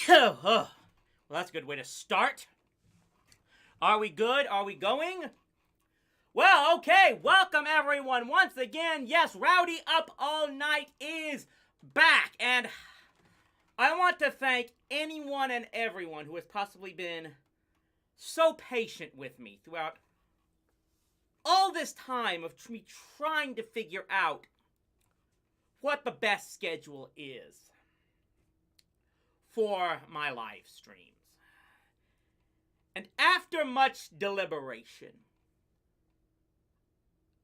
Well, that's a good way to start. Are we good? Are we going? Well, okay. Welcome, everyone. Once again, yes, Rowdy Up All Night is back. And I want to thank anyone and everyone who has possibly been so patient with me throughout all this time of me trying to figure out what the best schedule is for my live streams. And after much deliberation,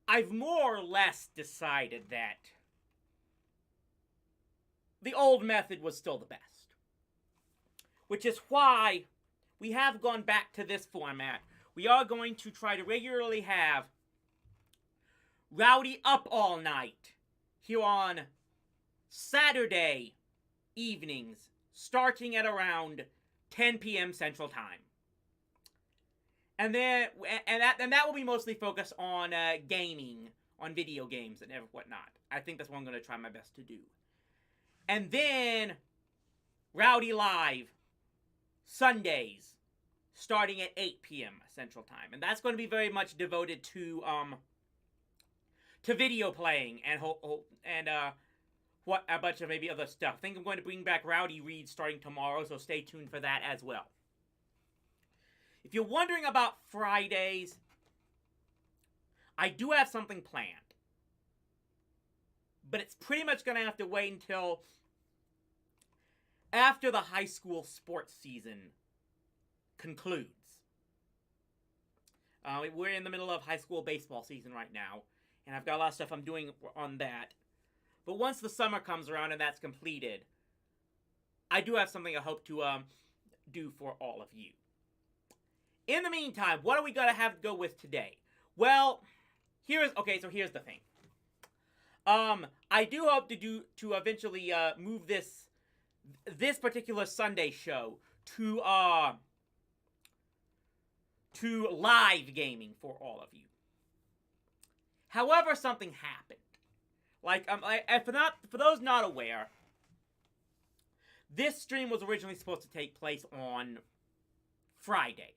I've more or less decided that the old method was still the best. Which is why we have gone back to this format. We are going to try to regularly have Rowdy Up All Night here on Saturday evenings, starting at around 10 p.m. Central Time. And then, that will be mostly focused on gaming, on video games and whatnot. I think that's what I'm going to try my best to do. And then, Rowdy Live, Sundays, starting at 8 p.m. Central Time. And that's going to be very much devoted to video playing and what a bunch of maybe other stuff. I think I'm going to bring back Rowdy Reads starting tomorrow, so stay tuned for that as well. If you're wondering about Fridays, I do have something planned. But it's pretty much going to have to wait until after the high school sports season concludes. We're in the middle of high school baseball season right now, and I've got a lot of stuff I'm doing on that. But once the summer comes around and that's completed, I do have something I hope to do for all of you. In the meantime, what are we going to have to go with today? Well, here's the thing. I do hope to eventually move this particular Sunday show to live gaming for all of you. However, something happened. For those not aware, this stream was originally supposed to take place on Friday.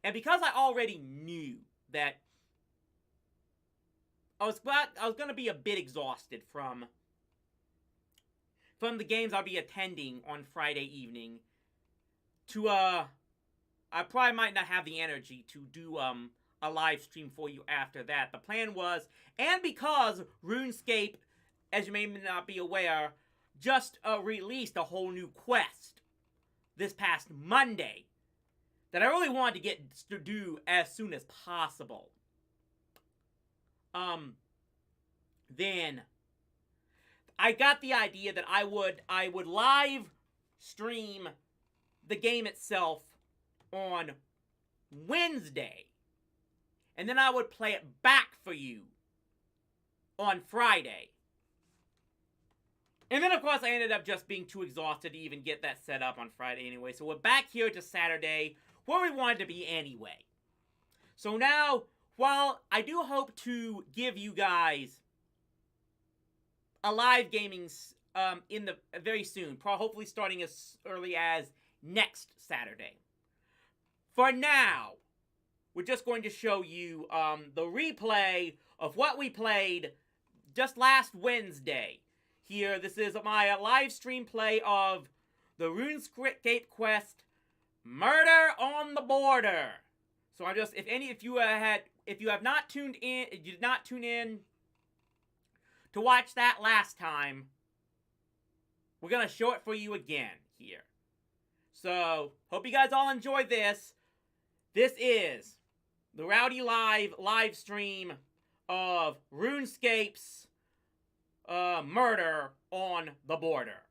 And because I already knew that I was going to be a bit exhausted from the games I'll be attending on Friday evening, I probably might not have the energy to do a live stream for you after that. The plan was, and because Runescape, as you may not be aware, just released a whole new quest this past Monday that I really wanted to get to do as soon as possible. Then I got the idea that I would live stream the game itself on Wednesday, and then I would play it back for you on Friday. And then, of course, I ended up just being too exhausted to even get that set up on Friday anyway. So we're back here to Saturday, where we wanted to be anyway. So now, while I do hope to give you guys a live gaming very soon, hopefully starting as early as next Saturday. For now, we're just going to show you the replay of what we played just last Wednesday. Here, this is my live stream play of the RuneScape quest, Murder on the Border. So if you have not tuned in, you did not tune in to watch that last time, we're gonna show it for you again here. So, hope you guys all enjoyed this. This is the Rowdy live stream of RuneScape's Murder on the Border.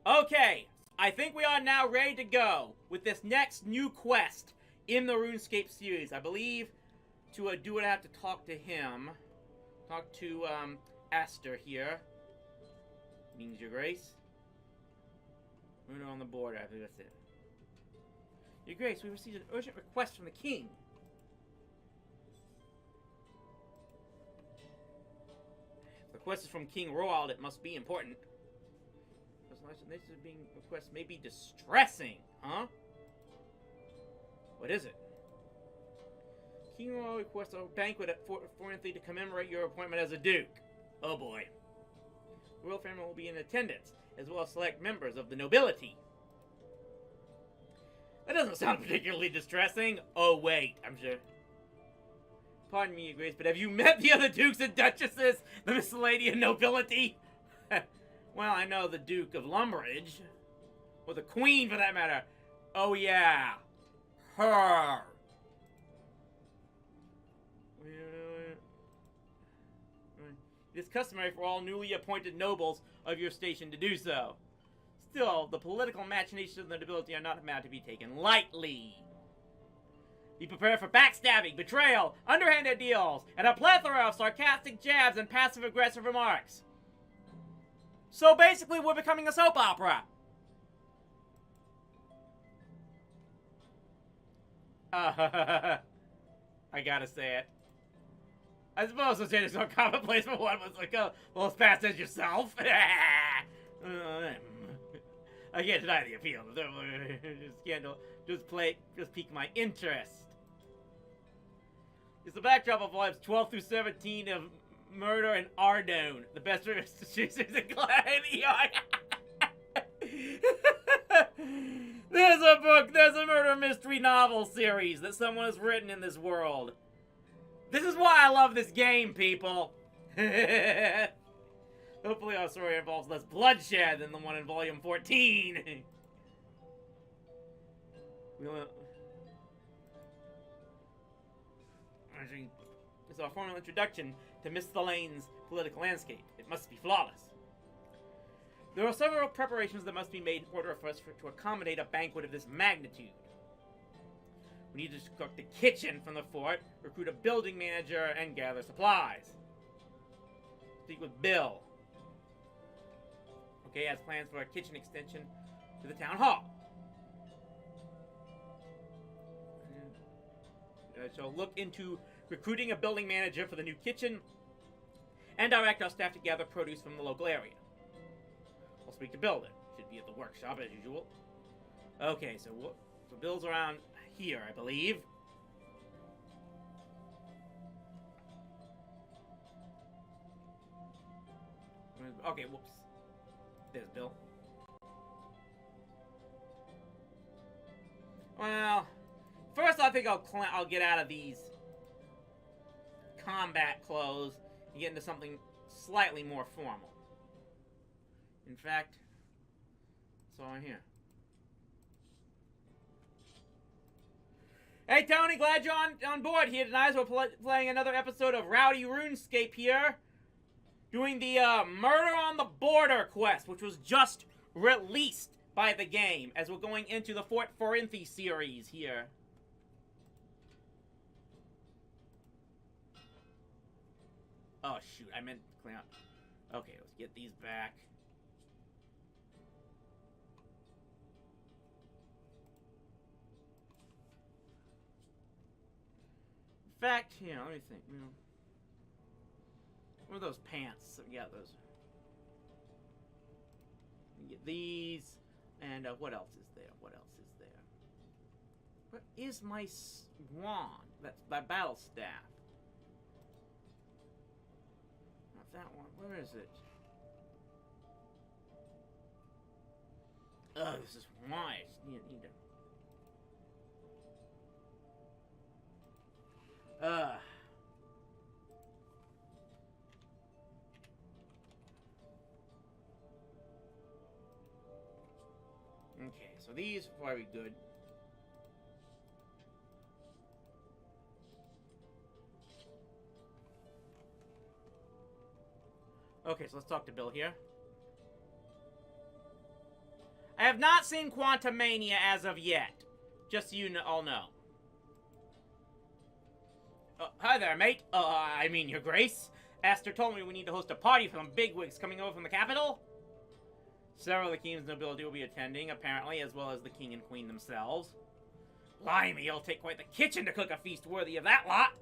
Okay, I think we are now ready to go with this next new quest in the RuneScape series. I believe to do it, I have to talk to him. Talk to Esther here. Means your grace. Murder on the Border, I think that's it. Your grace, we received an urgent request from the king. Request is from King Rowdy. It must be important. This is being request may be distressing, huh? What is it? King Rowdy requests a banquet at Fort Forinthy to commemorate your appointment as a duke. Oh boy. The royal family will be in attendance, as well as select members of the nobility. That doesn't sound particularly distressing. Oh wait, I'm sure. Pardon me, Your Grace, but have you met the other dukes and duchesses, the miscellaneous nobility? Well, I know the Duke of Lumbridge. Or the Queen, for that matter. Oh, yeah. Her. It is customary for all newly appointed nobles of your station to do so. Still, the political machinations of the nobility are not a matter to be taken lightly. Be prepared for backstabbing, betrayal, underhanded deals, and a plethora of sarcastic jabs and passive-aggressive remarks. So basically, we're becoming a soap opera. I gotta say it. I suppose it's so commonplace for one was like, oh, well, as fast as yourself. I can't deny the appeal. Scandal just piqued my interest. It's the backdrop of volumes 12 through 17 of Murder in Ardone, the best series in New York. There's a murder mystery novel series that someone has written in this world. This is why I love this game, people. Hopefully our story involves less bloodshed than the one in volume 14. This is our formal introduction to Miss Thelane's political landscape. It must be flawless. There are several preparations that must be made in order for us to accommodate a banquet of this magnitude. We need to construct the kitchen from the fort, recruit a building manager, and gather supplies. Speak with Bill. Okay, has plans for a kitchen extension to the town hall. So look into recruiting a building manager for the new kitchen, and direct our staff to gather produce from the local area. I'll speak to Bill then. Should be at the workshop as usual. Okay, so Bill's around here, I believe. Okay, whoops. There's Bill. Well, first I think I'll get out of these combat clothes and get into something slightly more formal. In fact, that's all I'm here. Hey Tony, glad you're on board here tonight. So we're playing another episode of Rowdy Runescape here. Doing the Murder on the Border quest, which was just released by the game, as we're going into the Fort Forinthy series here. Oh shoot, I meant to clean up. Okay, let's get these back. In fact, here, let me think. What are those pants? Yeah, those. Get these, and what else is there? What else is there? What is my wand? That's my battle staff. Not that one. Where is it? Oh, this is why I just need to. Okay, so these are probably good. Okay, so let's talk to Bill here. I have not seen Quantumania as of yet. Just so you all know. Hi there, mate. I mean, Your Grace. Aster told me we need to host a party for some bigwigs coming over from the capital. Several of the king's nobility will be attending, apparently, as well as the king and queen themselves. Blimey, it'll take quite the kitchen to cook a feast worthy of that lot.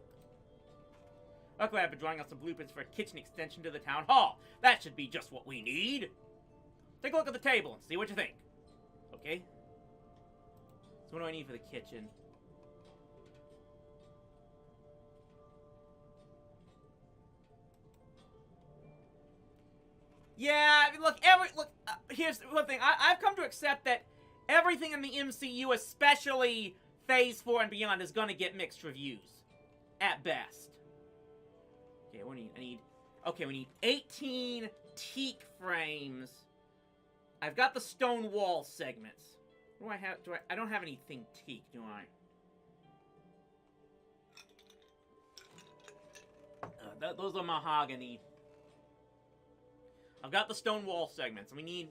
Luckily, I've been drawing out some blueprints for a kitchen extension to the town hall. That should be just what we need. Take a look at the table and see what you think. Okay? So what do I need for the kitchen? Yeah, I mean, look, here's one thing. I've come to accept that everything in the MCU, especially Phase 4 and beyond, is gonna get mixed reviews. At best. Okay, what do I need? Okay, we need 18 teak frames. I've got the stone wall segments. What do I have? I don't have anything teak, do I? Those are mahogany. I've got the stone wall segments. We need...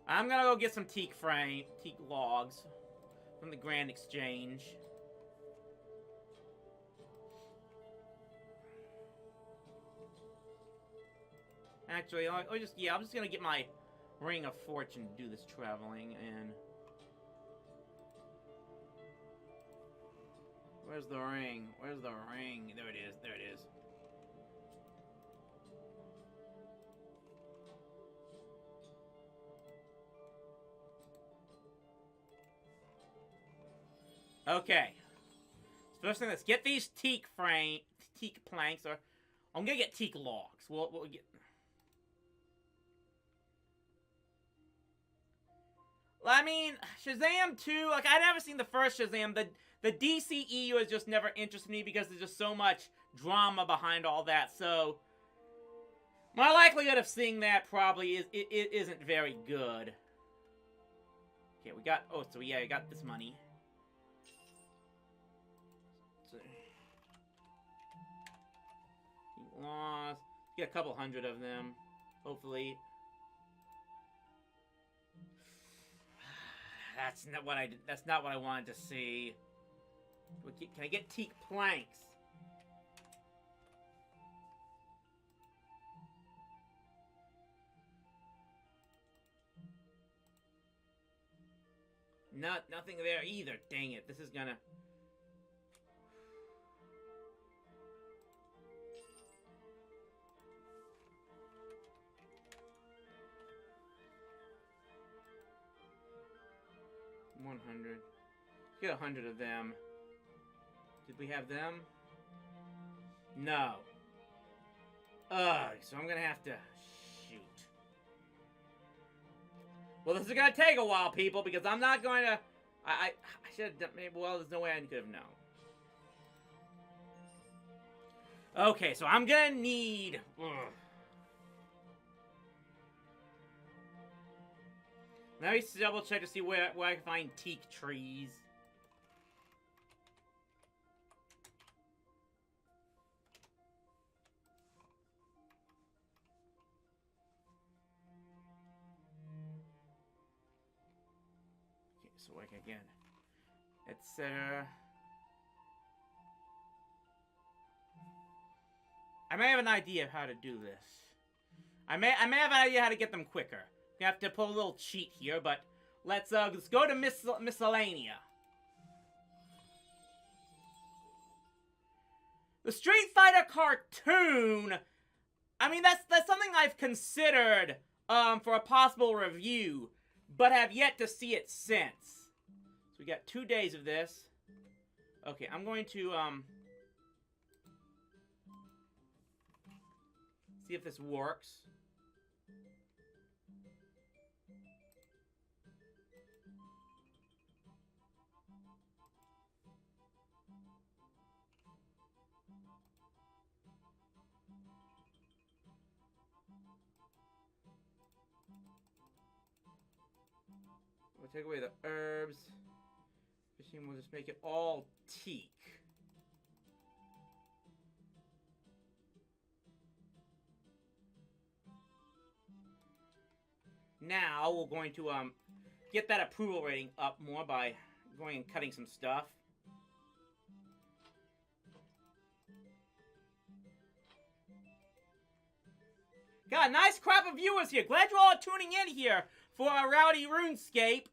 I'm gonna go get some teak logs from the Grand Exchange. Actually, I'm just gonna get my Ring of Fortune to do this traveling, and... Where's the ring? Where's the ring? There it is, there it is. Okay. First thing, let's get these teak planks, or I'm gonna get teak logs. We'll get... I mean, Shazam 2, like, I've never seen the first Shazam. The DCEU has just never interested me because there's just so much drama behind all that, so... My likelihood of seeing that probably isn't very good. Okay, we got... Oh, so yeah, I got this money. So, lost. Get a couple hundred of them, hopefully. That's not what I wanted to see. Can I get teak planks? Nothing there either. Dang it. This is gonna... $100. Get 100 of them. Did we have them? No. Ugh, so I'm gonna have to... Shoot. Well, this is gonna take a while, people, because I'm not going to... I should have done... Well, there's no way I could have known. Okay, so I'm gonna need... Ugh. Let me double check to see where I can find teak trees. Okay, so like again, etc. I may have an idea of how to do this. I may have an idea how to get them quicker. You have to pull a little cheat here, but let's go to miscellanea. The Street Fighter cartoon. I mean, that's something I've considered for a possible review, but have yet to see it since. So we got 2 days of this. Okay, I'm going to see if this works. We'll take away the herbs. Fishing will just make it all teak. Now we're going to get that approval rating up more by going and cutting some stuff. Got a nice crop of viewers here. Glad you all are tuning in here for our Rowdy Runescape.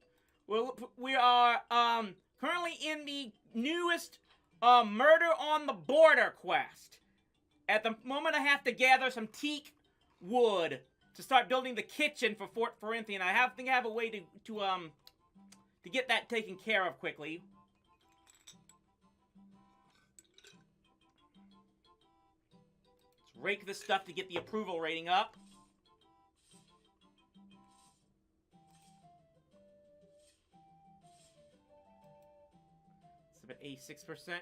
We are currently in the newest Murder on the Border quest. At the moment, I have to gather some teak wood to start building the kitchen for Fort Corinthian. I think I have a way to get that taken care of quickly. Let's rake this stuff to get the approval rating up. It's about 86%.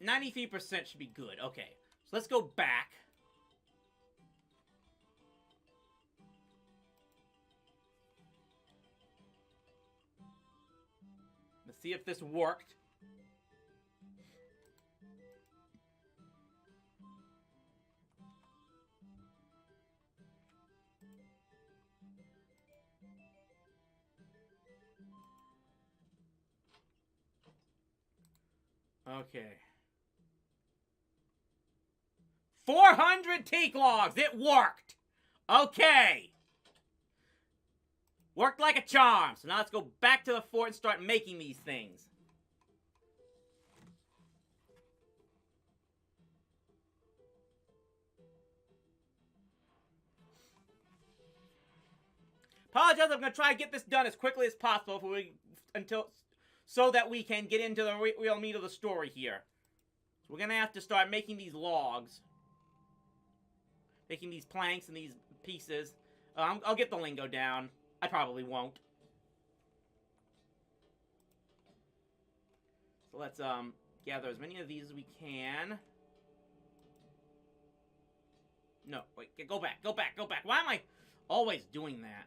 %93 should be good. Okay, so let's go back. Let's see if this worked. Okay. 400 teak logs! It worked! Okay! Worked like a charm. So now let's go back to the fort and start making these things. Apologize, I'm going to try to get this done as quickly as possible so that we can get into the real meat of the story here. So we're going to have to start making these logs. Making these planks and these pieces. I'll get the lingo down. I probably won't. So let's gather as many of these as we can. No, wait, go back. Why am I always doing that?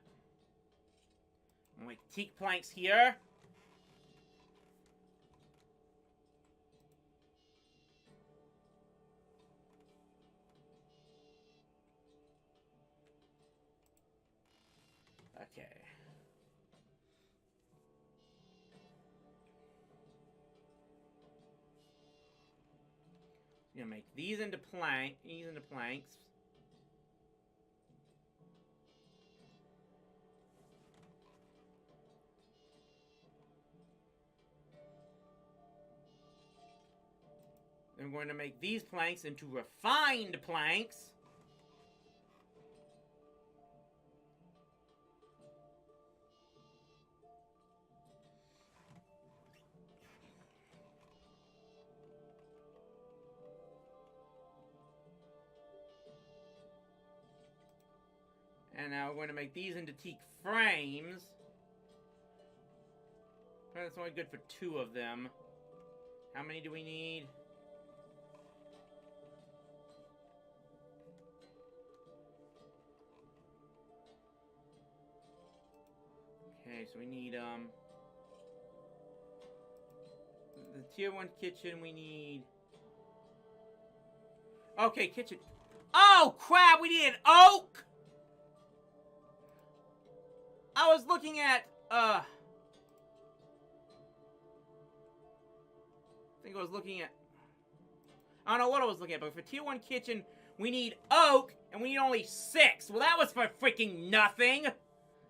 I'm gonna make teak planks here. Okay. I'm gonna make these into planks. Then we're going to make these planks into refined planks. And now we're going to make these into teak frames. But it's only good for 2 of them. How many do we need? Okay, so we need, the tier 1 kitchen, we need... Okay, kitchen. Oh, crap, we need an oak! I was looking at, I think I was looking at... I don't know what I was looking at, but for tier 1 kitchen, we need oak, and we need only 6. Well, that was for freaking nothing!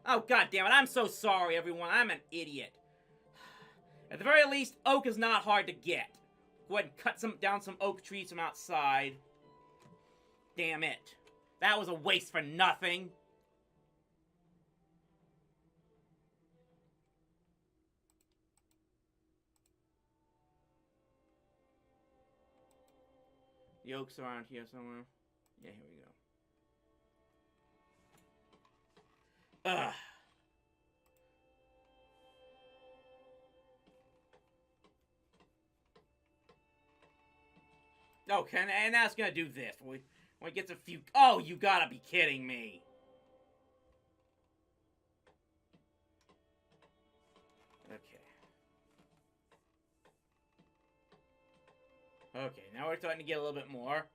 Oh, god damn it, I'm so sorry, everyone. I'm an idiot. At the very least, oak is not hard to get. Go ahead and cut down some oak trees from outside. Damn it. That was a waste for nothing. The oak's around here somewhere. Yeah, here we go. Ugh. Okay, and that's gonna do this. When it gets a few... Oh, you gotta be kidding me. Okay. Okay, now we're starting to get a little bit more.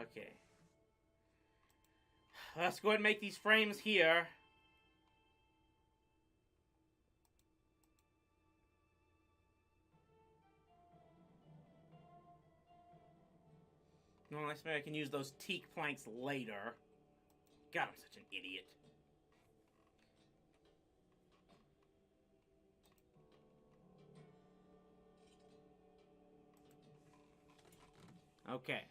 Okay. Let's go ahead and make these frames here. Well, maybe I can use those teak planks later. God, I'm such an idiot. Okay.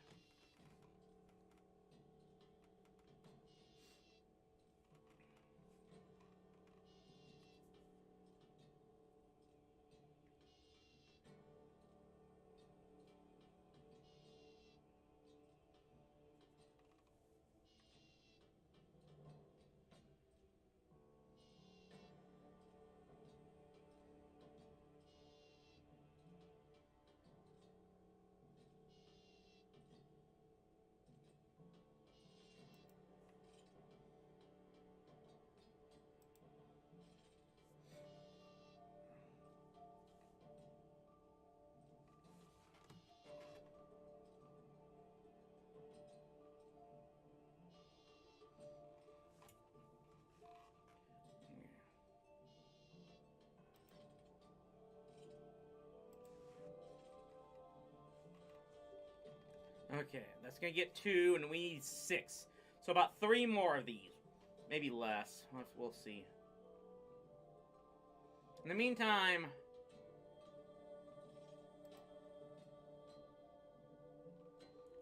Okay, that's gonna get 2, and we need 6. So about 3 more of these. Maybe less. We'll see. In the meantime...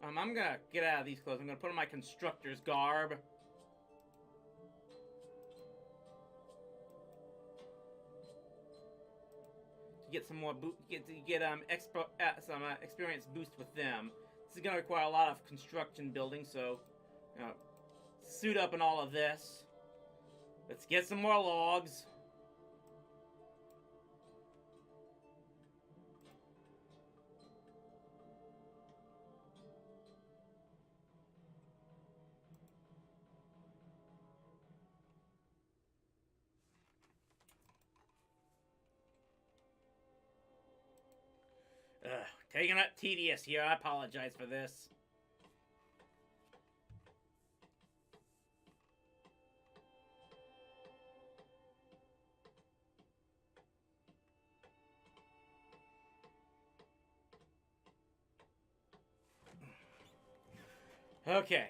I'm gonna get out of these clothes. I'm gonna put on my constructor's garb. To get some more some experience boost with them. This is gonna require a lot of construction building, so suit up in all of this. Let's get some more logs. Taking it tedious here. I apologize for this. Okay.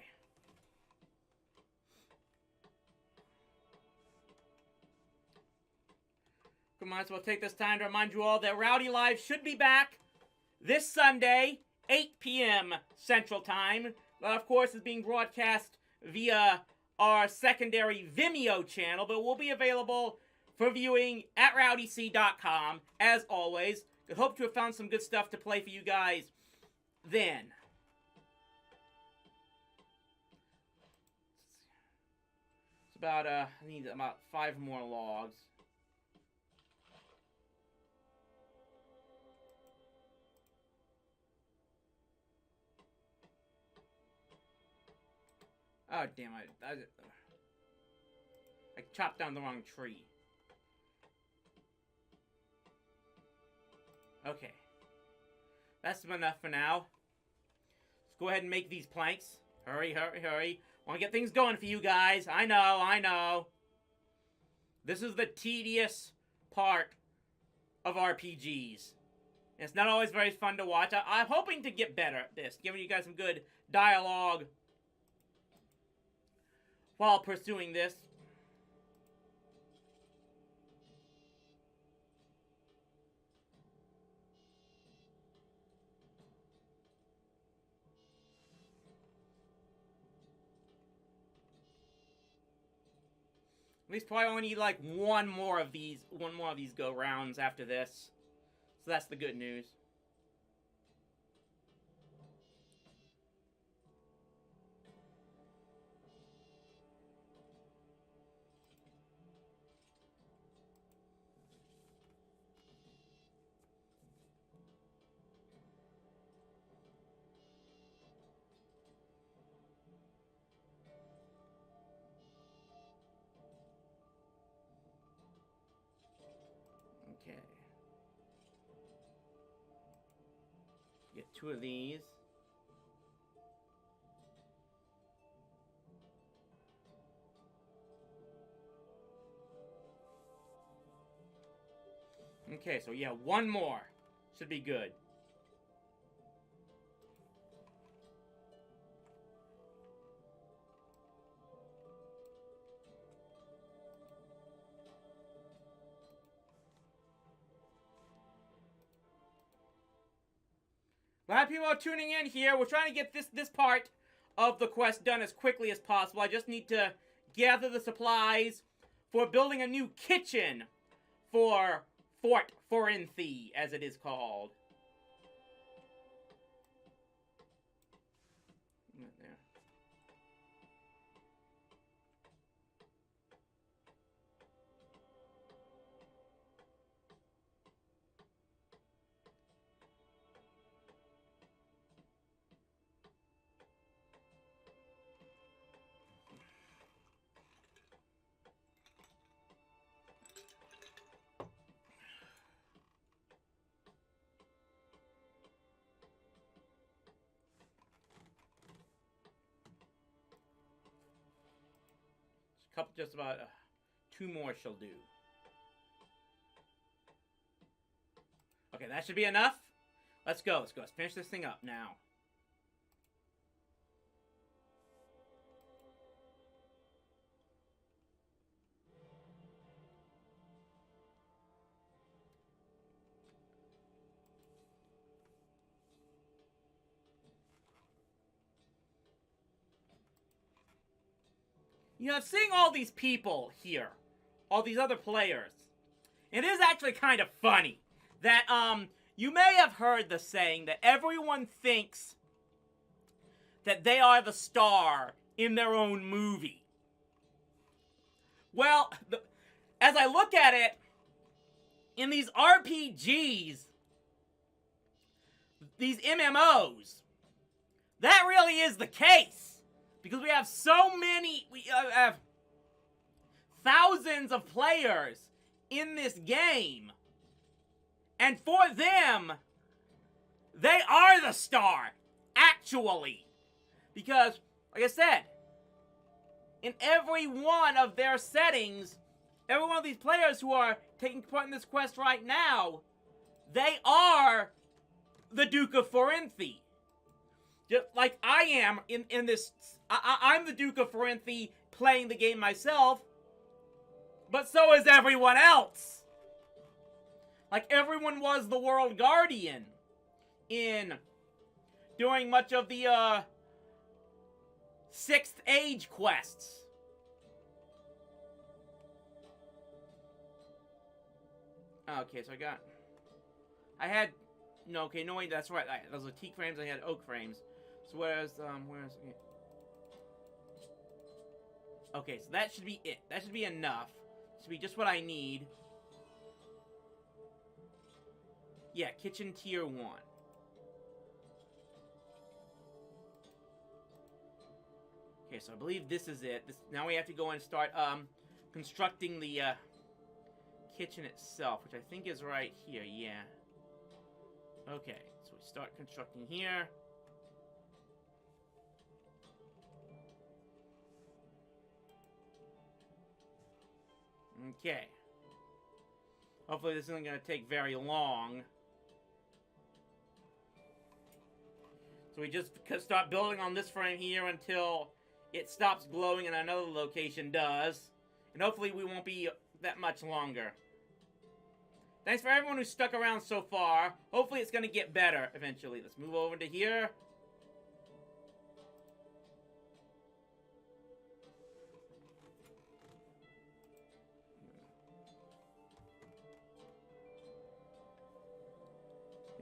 We might as well take this time to remind you all that Rowdy Live should be back this Sunday, 8 p.m. Central Time. That, of course, is being broadcast via our secondary Vimeo channel, but will be available for viewing at rowdyc.com, as always. I hope to have found some good stuff to play for you guys then. It's about, I need about 5 more logs. Oh, damn, I chopped down the wrong tree. Okay. That's enough for now. Let's go ahead and make these planks. Hurry, hurry, hurry. Want to get things going for you guys. I know, I know. This is the tedious part of RPGs. It's not always very fun to watch. I'm hoping to get better at this, giving you guys some good dialogue while pursuing this. At least probably only need like one more of these go rounds after this. So that's the good news. Okay. Get 2 of these. Okay, so yeah, one more. Should be good. A lot of people are tuning in here. We're trying to get this part of the quest done as quickly as possible. I just need to gather the supplies for building a new kitchen for Fort Forinthy, as it is called. There. Couple, just about 2 more shall do. Okay, that should be enough. Let's go. Let's go. Let's finish this thing up now. You know, seeing all these people here, all these other players, it is actually kind of funny that, you may have heard the saying that everyone thinks that they are the star in their own movie. Well, as I look at it, in these RPGs, these MMOs, that really is the case. Because we have so many, we have thousands of players in this game. And for them, they are the star, actually. Because, like I said, in every one of their settings, every one of these players who are taking part in this quest right now, they are the Duke of Forinthy. Just like I am in this... I'm the Duke of Forinthy playing the game myself, but so is everyone else. Like, everyone was the World Guardian in doing much of the, 6th Age quests. Okay, so I had... No, okay, no, wait, that's right. Those were teak frames, I had oak frames. So where's... Okay, so that should be it. That should be enough. Should be just what I need. Yeah, kitchen tier 1. Okay, so I believe this is it. Now we have to go and start constructing the kitchen itself, which I think is right here, yeah. Okay, so we start constructing here. Okay. Hopefully this isn't going to take very long. So we just start building on this frame here until it stops glowing and another location does. And hopefully we won't be that much longer. Thanks for everyone who stuck around so far. Hopefully it's going to get better eventually. Let's move over to here.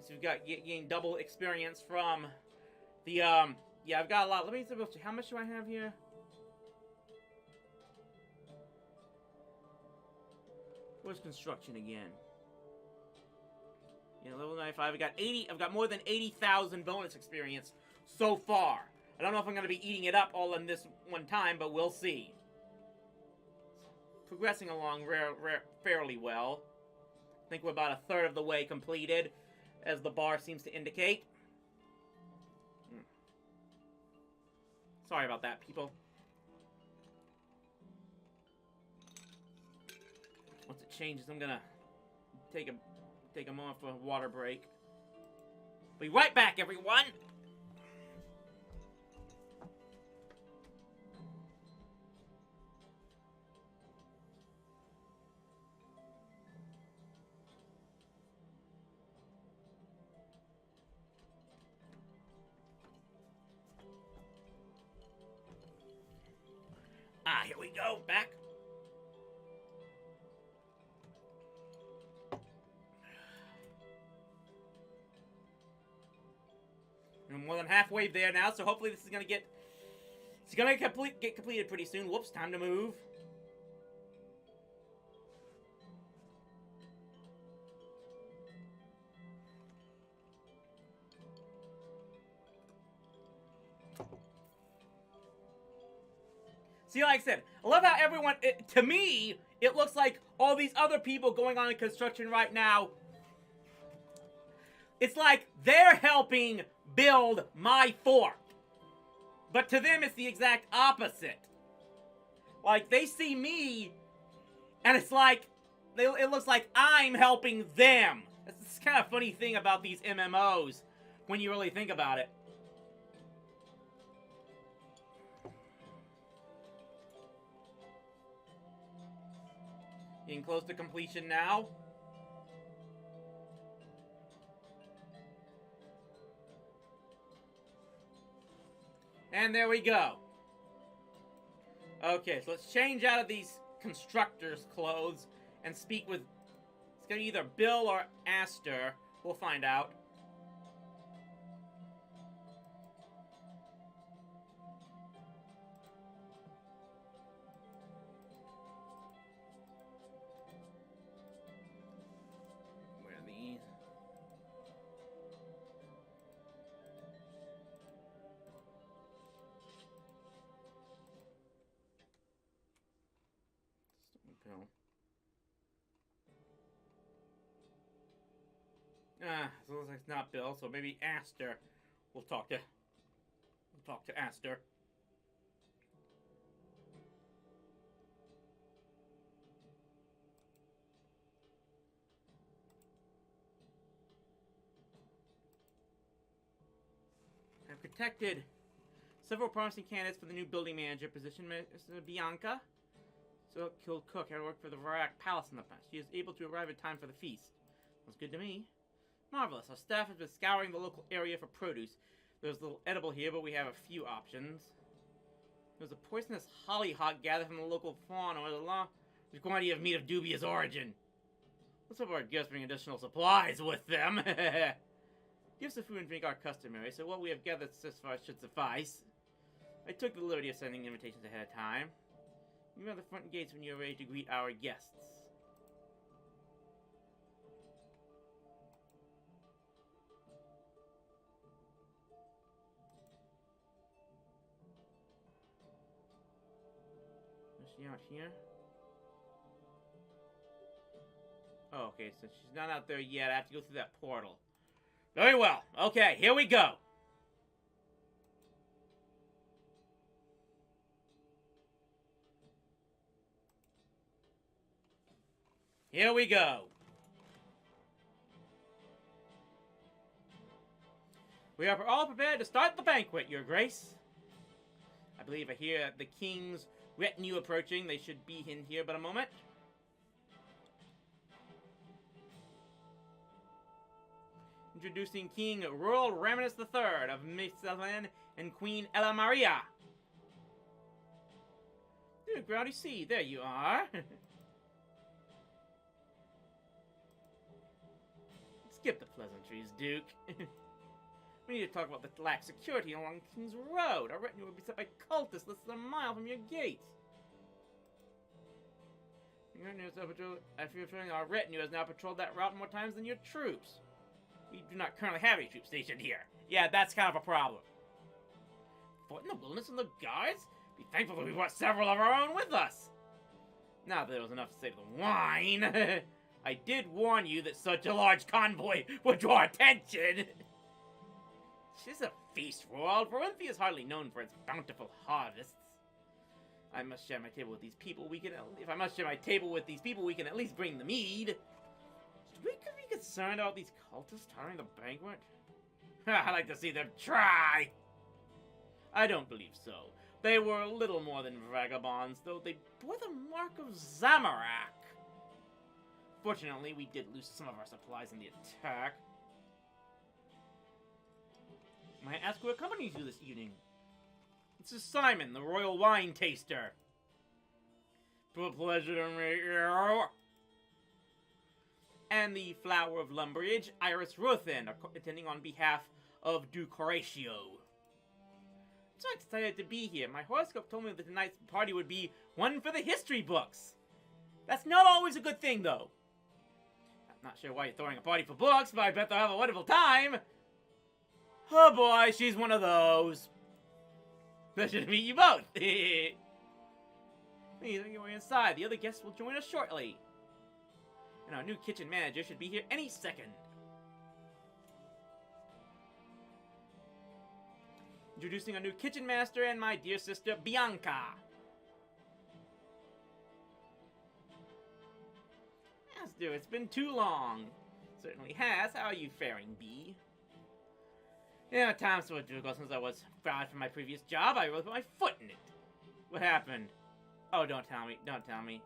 So we've got getting double experience from the, yeah, I've got a lot. Let me see, how much do I have here? Where's construction again? Yeah, level 95. I've got more than 80,000 bonus experience so far. I don't know if I'm going to be eating it up all in this one time, but we'll see. Progressing along fairly well. I think we're about a third of the way completed, as the bar seems to indicate. Sorry about that, people. Once it changes, I'm gonna take a take a moment for a water break. Be right back, everyone! Ah, here we go, back. We're more than halfway there now, so hopefully this is gonna get... It's gonna get completed pretty soon. Whoops, time to move. See, like I said, I love how everyone... to me, it looks like all these other people going on in construction right now... It's like they're helping build my fort. But to them, it's the exact opposite. Like, they see me, and it's like... it looks like I'm helping them. It's kind of a funny thing about these MMOs, when you really think about it. Getting close to completion now. And there we go. Okay, so let's change out of these constructor's clothes and speak with... It's gonna be either Bill or Aster. We'll find out. Where are these? Bill. So it looks like it's not Bill, so maybe Aster. We'll talk to Aster. I've contacted several promising candidates for the new building manager position. Mr. Bianca, so killed cook, had worked for the Varak Palace in the past. She is able to arrive in time for the feast. Sounds good to me. Marvelous. Our staff has been scouring the local area for produce. There's a little edible here, but we have a few options. There's a poisonous hollyhock gathered from the local fauna or the large quantity of meat of dubious origin. Let's hope our guests bring additional supplies with them. Gifts of food and drink are customary, so what we have gathered so far should suffice. I took the liberty of sending invitations ahead of time. You are the front gates when you're ready to greet our guests. Is she out here? Oh, okay, so she's not out there yet. I have to go through that portal. Very well. Okay, here we go. Here we go. We are all prepared to start the banquet, Your Grace. I believe I hear the king's retinue approaching. They should be in here but a moment. Introducing King Rural Raminus III of Misalan and Queen Ella Maria. Dude, Rowdy, see, there you are. Skip the pleasantries, Duke. We need to talk about the lax security along King's Road. Our retinue will be set by cultists less than a mile from your gates. I feel our retinue has now patrolled that route more times than your troops. We do not currently have any troops stationed here. Yeah, that's kind of a problem. Fought in the wilderness and the guards? Be thankful that we brought several of our own with us. Not that there was enough to save the wine. I did warn you that such a large convoy would draw attention. She's a feast world. Verinthia is hardly known for its bountiful harvests. I must share my table with these people. If I must share my table with these people, we can at least bring the mead. Should we concerned about these cultists tiring the banquet? I like to see them try! I don't believe so. They were little more than vagabonds, though they bore the mark of Zamorak. Fortunately, we did lose some of our supplies in the attack. May I ask who accompanies you this evening? This is Simon, the royal wine taster. It's a pleasure to meet you. And the Flower of Lumbridge, Iris Ruthin, attending on behalf of Duke Horatio. I'm so excited to be here. My horoscope told me that tonight's party would be one for the history books. That's not always a good thing, though. I'm not sure why you're throwing a party for books, but I bet they'll have a wonderful time. Oh boy, she's one of those. Pleasure to meet you both. Please, make your way inside. The other guests will join us shortly. And our new kitchen manager should be here any second. Introducing our new kitchen master and my dear sister, Bianca. Master, it's been too long. Certainly has. How are you faring, Bee? Yeah, time's so difficult since I was fired from my previous job. I really put my foot in it. What happened? Oh, don't tell me. Don't tell me.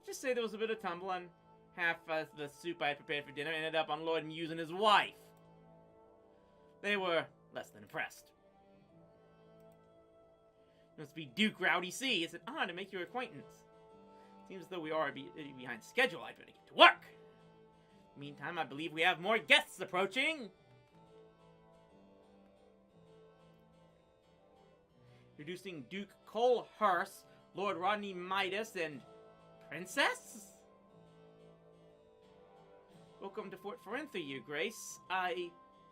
Just say there was a bit of tumble and half of the soup I had prepared for dinner ended up on Lord Muse and his wife. They were less than impressed. Must be Duke Rowdy C. It's an honor to make your acquaintance. Seems as though we are behind schedule. I'd better get to work. Meantime, I believe we have more guests approaching. Introducing Duke Colehurst, Lord Rodney Midas, and Princess? Welcome to Fort Ferentha, Your Grace.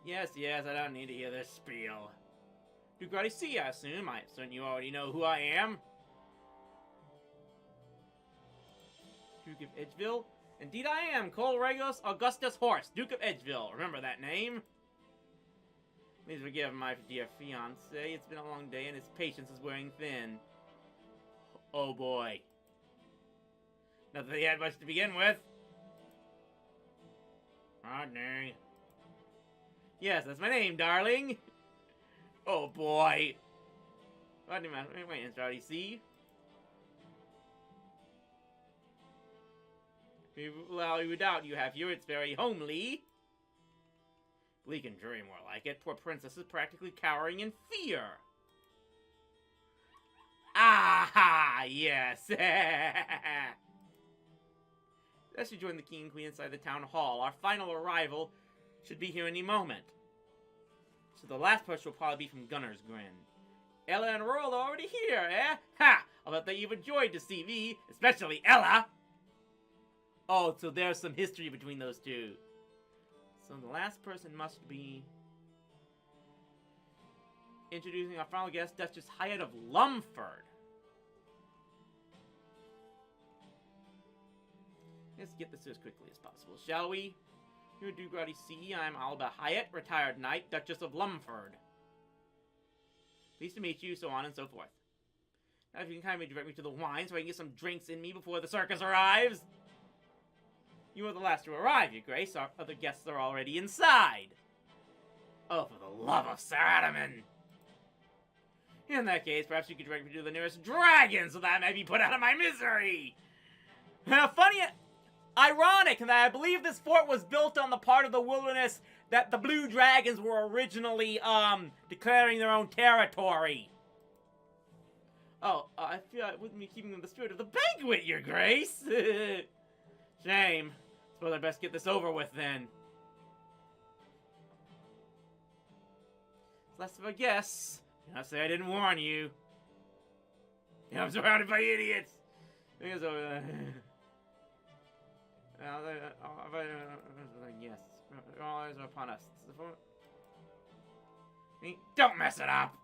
Yes, I don't need to hear this spiel. Duke Rowdy C, I assume. I assume you already know who I am. Duke of Edgeville? Indeed I am, Cole Regulus Augustus Horst, Duke of Edgeville. Remember that name? Please forgive my dear fiancé. It's been a long day and his patience is wearing thin. Oh boy. Not that he had much to begin with. Rodney. Yes, that's my name, darling. Oh boy. Rodney, wait, Rowdy C. Well, you doubt you have here, it's very homely. Bleak and dreary, more like it. Poor princess is practically cowering in fear. Ah, yes. As you join the king and queen inside the town hall, our final arrival should be here any moment. So the last push will probably be from Gunner's Grin. Ella and Roald are already here, eh? Ha! I'll bet that you've enjoyed to see me, especially Ella. Oh, so there's some history between those two. So the last person must be... Introducing our final guest, Duchess Hyatt of Lumford. Let's get this as quickly as possible, shall we? You're Duke Rowdy C. I'm Alba Hyatt, retired knight, Duchess of Lumford. Pleased to meet you, so on and so forth. Now if you can kindly direct me to the wine so I can get some drinks in me before the circus arrives. You are the last to arrive, Your Grace. Our other guests are already inside. Oh, for the love of Sir Adaman. In that case, perhaps you could direct me to the nearest dragon so that I may be put out of my misery. Funny, ironic that I believe this fort was built on the part of the wilderness that the blue dragons were originally, declaring their own territory. Oh, I feel it wouldn't be keeping in the spirit of the banquet, Your Grace. Shame. Suppose I best get this over with, then. It's less of a guess. You know, say I didn't warn you. I'm surrounded by idiots. Yes. All eyes are upon us. Don't mess it up.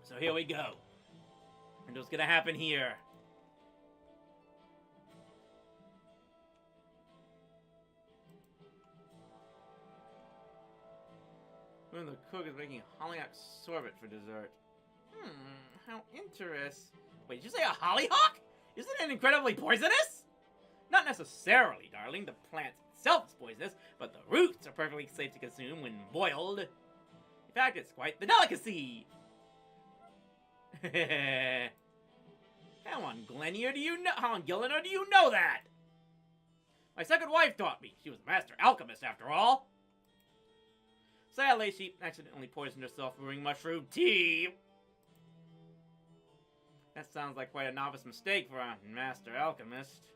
So here we go. And what's gonna happen here? When the cook is making hollyhock sorbet for dessert. how interesting. Wait, did you say a hollyhock? Isn't it incredibly poisonous? Not necessarily, darling. The plant itself is poisonous, but the roots are perfectly safe to consume when boiled. In fact, it's quite the delicacy. How on Glennier do you know? How on Gillinor do you know that? My second wife taught me. She was a master alchemist, after all. Sadly, she accidentally poisoned herself brewing mushroom tea. That sounds like quite a novice mistake for a master alchemist.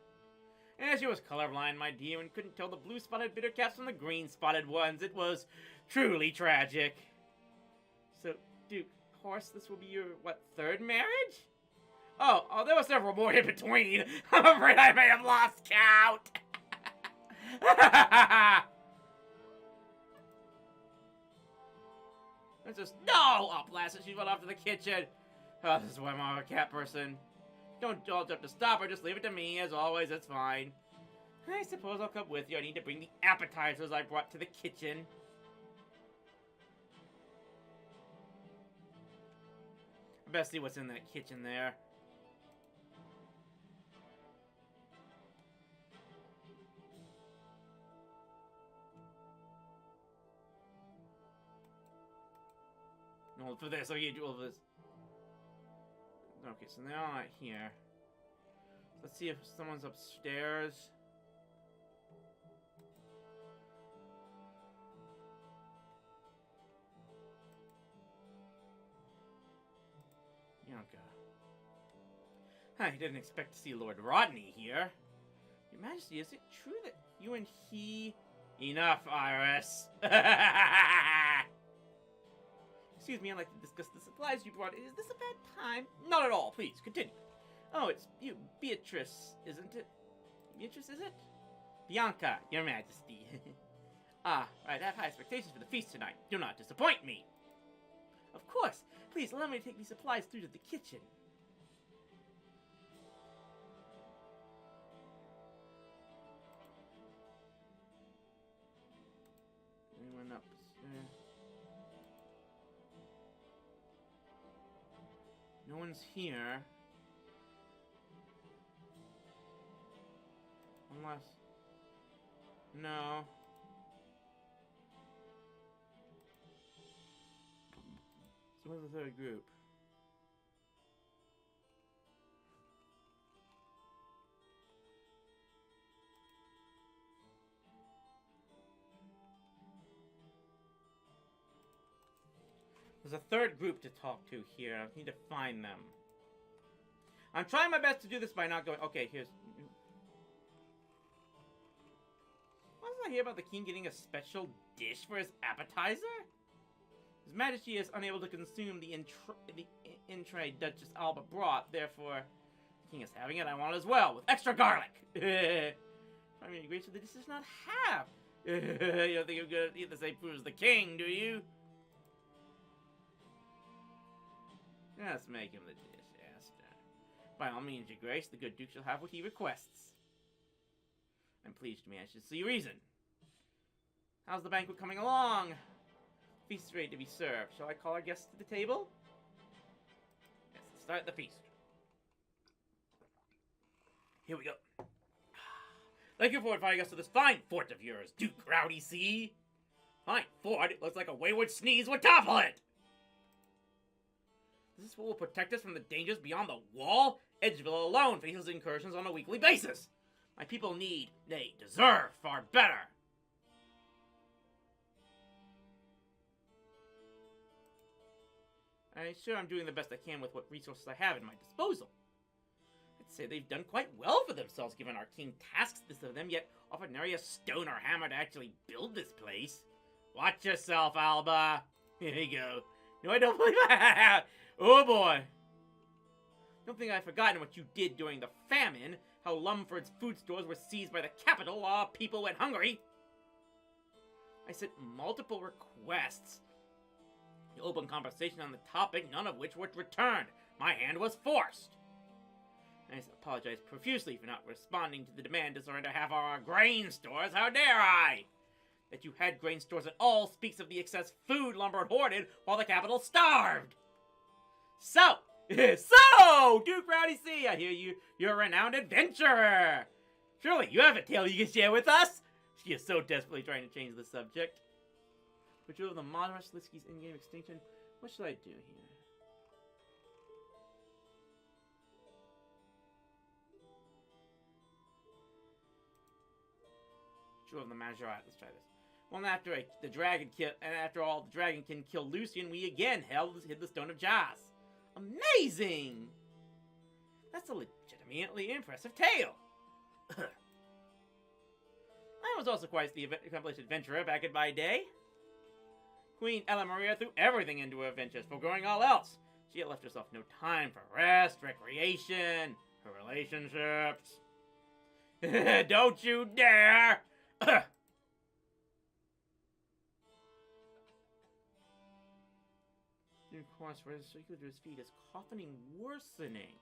And she was colorblind, my dear, and couldn't tell the blue-spotted bitter caps from the green-spotted ones. It was truly tragic. So, Duke Horse, this will be your, what, third marriage? Oh, there were several more in between. I'm afraid I may have lost count. It's just, no! Oh, blast it, she went off to the kitchen. Oh, this is why I'm a cat person. Don't all have to stop her, just leave it to me. As always, it's fine. I suppose I'll come with you. I need to bring the appetizers I brought to the kitchen. I best see what's in that kitchen there. Hold for this, okay, do all this. Okay, so they're all right here. Let's see if someone's upstairs. Bianca. I didn't expect to see Lord Rodney here. Your Majesty, is it true that you and he... Enough, Iris. Excuse me, I'd like to discuss the supplies you brought. Is this a bad time? Not at all, please, continue. Oh, it's you, Beatrice, isn't it? Beatrice, is it? Bianca, Your Majesty. Ah, right, I have high expectations for the feast tonight. Do not disappoint me. Of course. Please, allow me to take these supplies through to the kitchen. Anyone upstairs? No one's here. Unless... No. So where's the third group? There's a third group to talk to here. I need to find them. I'm trying my best to do this by not going... Okay, here's... What did I hear about the king getting a special dish for his appetizer? His Majesty is unable to consume the entree Duchess Alba brought. Therefore, the king is having it. I want it as well, with extra garlic. I mean, grace for the dish does not have. You don't think I'm gonna eat the same food as the king, do you? Let's make him the dish, Esther. By all means, Your Grace, the good Duke shall have what he requests. I'm pleased, Your Majesty, to see reason. How's the banquet coming along? Feast's ready to be served. Shall I call our guests to the table? Yes, let's start the feast. Here we go. Thank you for inviting us to this fine fort of yours, Duke Rowdy C. Fine fort? It looks like a wayward sneeze would topple it! Is this what will protect us from the dangers beyond the wall? Edgeville alone faces incursions on a weekly basis. My people need, nay, deserve far better. I'm sure I'm doing the best I can with what resources I have at my disposal. I'd say they've done quite well for themselves given our king tasks this of them, yet offered nary a stone or hammer to actually build this place. Watch yourself, Alba. Here you go. No, I don't believe that. Oh boy. Don't think I've forgotten what you did during the famine. How Lumford's food stores were seized by the capital while people went hungry. I sent multiple requests to open conversation on the topic, none of which were returned. My hand was forced. I apologize profusely for not responding to the demand to surrender half our grain stores. How dare I? That you had grain stores at all speaks of the excess food Lombard hoarded while the capital starved. So, So, Duke Rowdy C, I hear you're a renowned adventurer. Surely you have a tale you can share with us? She is so desperately trying to change the subject. But you have the Monrush Lisky's in-game extinction. What should I do here? True of the Majorat. Let's try this. Well, after all the dragonkin killed Lucian, we again hid the Stone of Jas. Amazing! That's a legitimately impressive tale. I was also quite the accomplished adventurer back in my day. Queen Ella Maria threw everything into her ventures, foregoing all else. She had left herself no time for rest, recreation, her relationships. Don't you dare! Of course, where his circulator's feet is coughing worsening.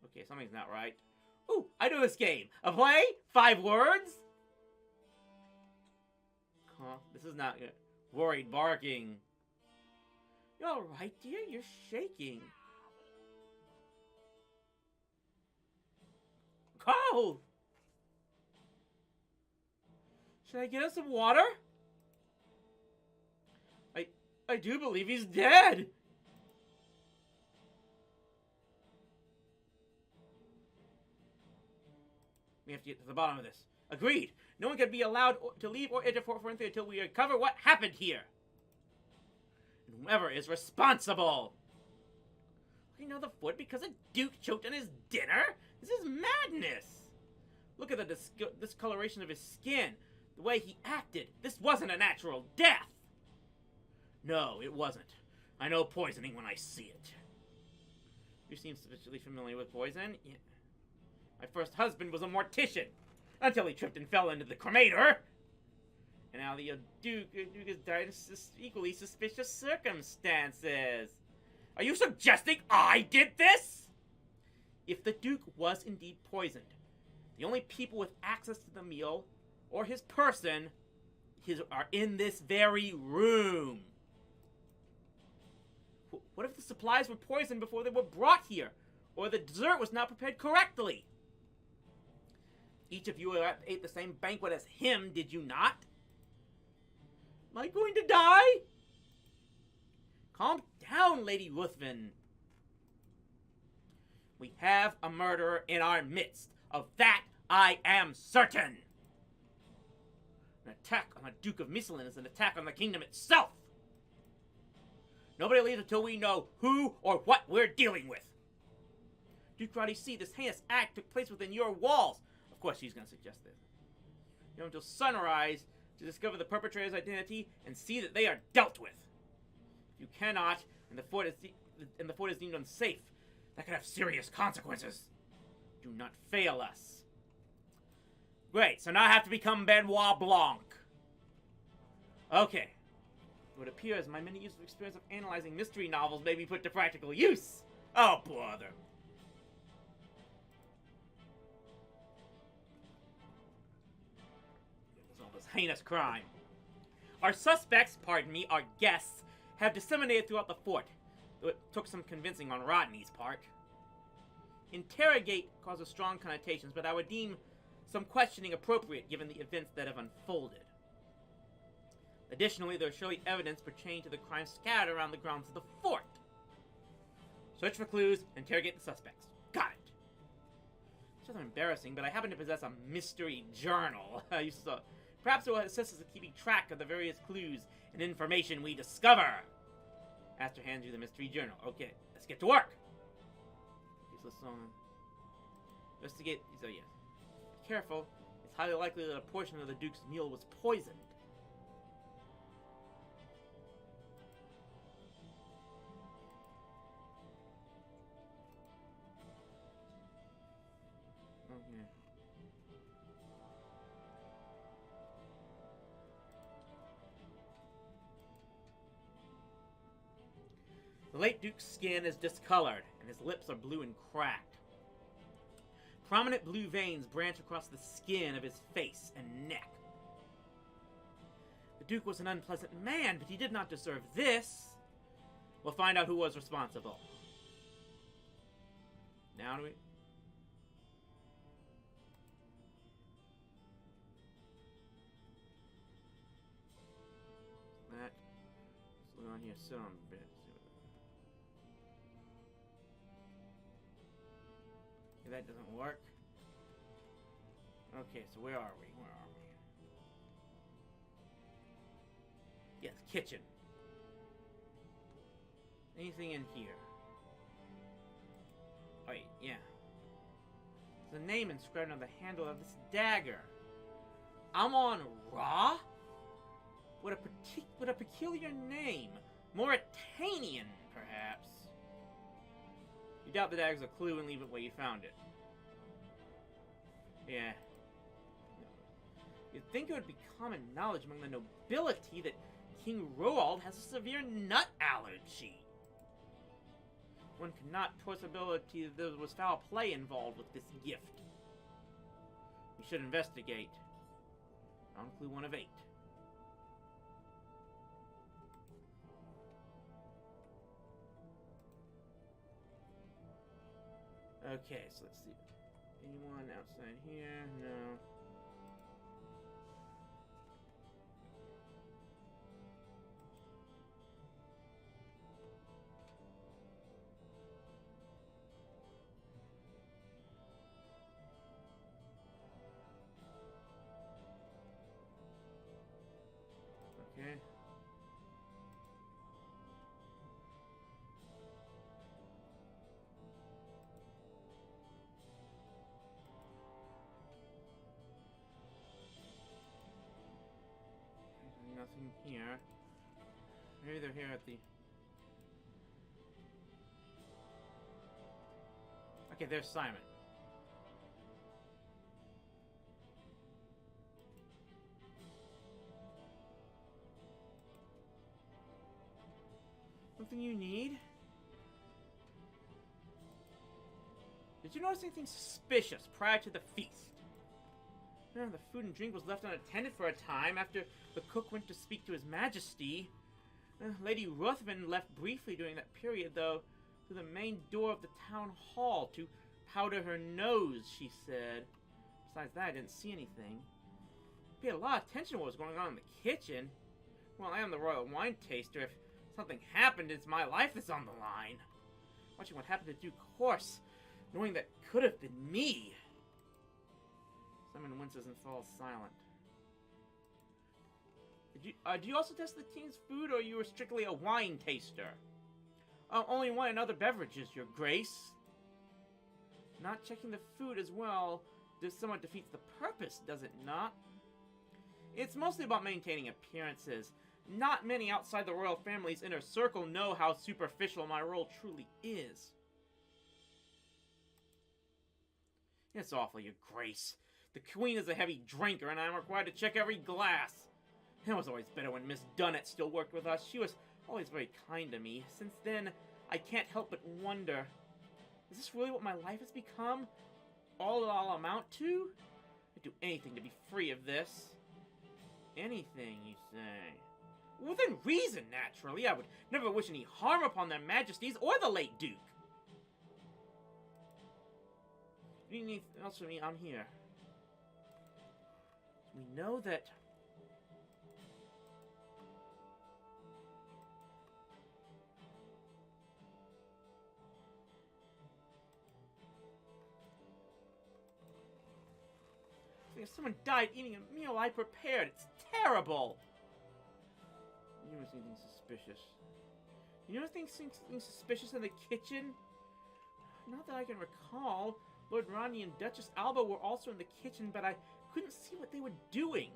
Okay, something's not right. Ooh, I know this game. A play? 5 words? Cough. This is not good. Worried barking. You alright, dear? You're shaking. Cold! Should I get us some water? I do believe he's dead! We have to get to the bottom of this. Agreed! No one can be allowed to leave or enter Fort Forinthia until we uncover what happened here! And whoever is responsible! Another foot because a duke choked on his dinner? This is madness! Look at the discoloration of his skin. The way he acted. This wasn't a natural death! No, it wasn't. I know poisoning when I see it. You seem sufficiently familiar with poison. Yeah. My first husband was a mortician, until he tripped and fell into the cremator. And now the Duke has died in equally suspicious circumstances. Are you suggesting I did this? If the Duke was indeed poisoned, the only people with access to the meal, or his person, are in this very room. What if the supplies were poisoned before they were brought here? Or the dessert was not prepared correctly? Each of you ate the same banquet as him, did you not? Am I going to die? Calm down, Lady Ruthven. We have a murderer in our midst. Of that, I am certain. An attack on the Duke of Misselin is an attack on the kingdom itself. Nobody leaves until we know who or what we're dealing with. Duke Rowdy C, this heinous act took place within your walls. Of course she's going to suggest this. You have until sunrise to discover the perpetrator's identity and see that they are dealt with. If you cannot, and the fort is deemed unsafe, that could have serious consequences. Do not fail us. Great, so now I have to become Benoit Blanc. Okay. It would appear as my many years of experience of analyzing mystery novels may be put to practical use. Oh, bother. It was all this heinous crime. Our suspects, pardon me, our guests, have disseminated throughout the fort, though it took some convincing on Rodney's part. Interrogate causes strong connotations, but I would deem some questioning appropriate given the events that have unfolded. Additionally, there is surely evidence pertaining to the crime scattered around the grounds of the fort. Search for clues, interrogate the suspects. Got it. It's rather embarrassing, but I happen to possess a mystery journal. Perhaps it will assist us in keeping track of the various clues and information we discover. Aster hands you the mystery journal. Okay, let's get to work. Investigate. So yes. Be careful. It's highly likely that a portion of the Duke's meal was poisoned. Okay. The late Duke's skin is discolored, and his lips are blue and cracked. Prominent blue veins branch across the skin of his face and neck. The Duke was an unpleasant man, but he did not deserve this. We'll find out who was responsible. Now do we... That... Let's look on here, sit on a bit. Okay, that doesn't work. Okay, so where are we? Where are we? Yes, kitchen. Anything in here? Wait, yeah. There's a name inscribed on the handle of this dagger. Amon Ra? What a peculiar name. Mauritanian, perhaps. You doubt the dagger's a clue and leave it where you found it. Yeah. You'd think it would be common knowledge among the nobility that King Roald has a severe nut allergy. One could not possibility that there was foul play involved with this gift. We should investigate. Found clue 1 of 8. Okay, so let's see. Anyone outside here? No. Okay. Nothing here. Maybe they're here at the... Okay, there's Simon. Something you need? Did you notice anything suspicious prior to the feast? The food and drink was left unattended for a time after the cook went to speak to His Majesty. Lady Ruthven left briefly during that period, though, through the main door of the town hall to powder her nose, she said. Besides that, I didn't see anything. I paid a lot of attention to what was going on in the kitchen. Well, I am the royal wine taster. If something happened, it's my life that's on the line. Watching what happened to Duke Horse, knowing that could have been me. Simon winces and falls silent. Do you also test the team's food, or you were strictly a wine taster? Only wine and other beverages, Your Grace. Not checking the food as well somewhat defeats the purpose, does it not? It's mostly about maintaining appearances. Not many outside the royal family's inner circle know how superficial my role truly is. It's awful, Your Grace. The Queen is a heavy drinker, and I'm required to check every glass. It was always better when Miss Dunnett still worked with us. She was always very kind to me. Since then, I can't help but wonder, is this really what my life has become? All it'll amount to? I'd do anything to be free of this. Anything, you say? Within reason, naturally. I would never wish any harm upon their majesties or the late Duke. Do you need anything else from me? I'm here. We know that... If someone died eating a meal I prepared, it's terrible! You notice anything suspicious? You notice anything suspicious in the kitchen? Not that I can recall. Lord Ronnie and Duchess Alba were also in the kitchen, but I couldn't see what they were doing.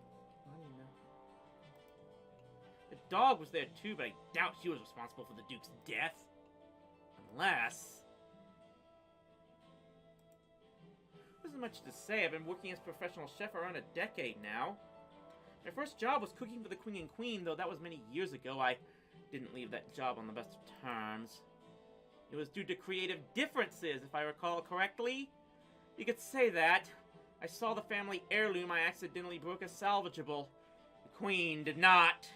The dog was there too, but I doubt he was responsible for the Duke's death. Unless... There isn't much to say. I've been working as a professional chef around a decade now. My first job was cooking for the King and Queen, though that was many years ago. I didn't leave that job on the best of terms. It was due to creative differences, if I recall correctly. You could say that. I saw the family heirloom I accidentally broke as salvageable. The Queen did not.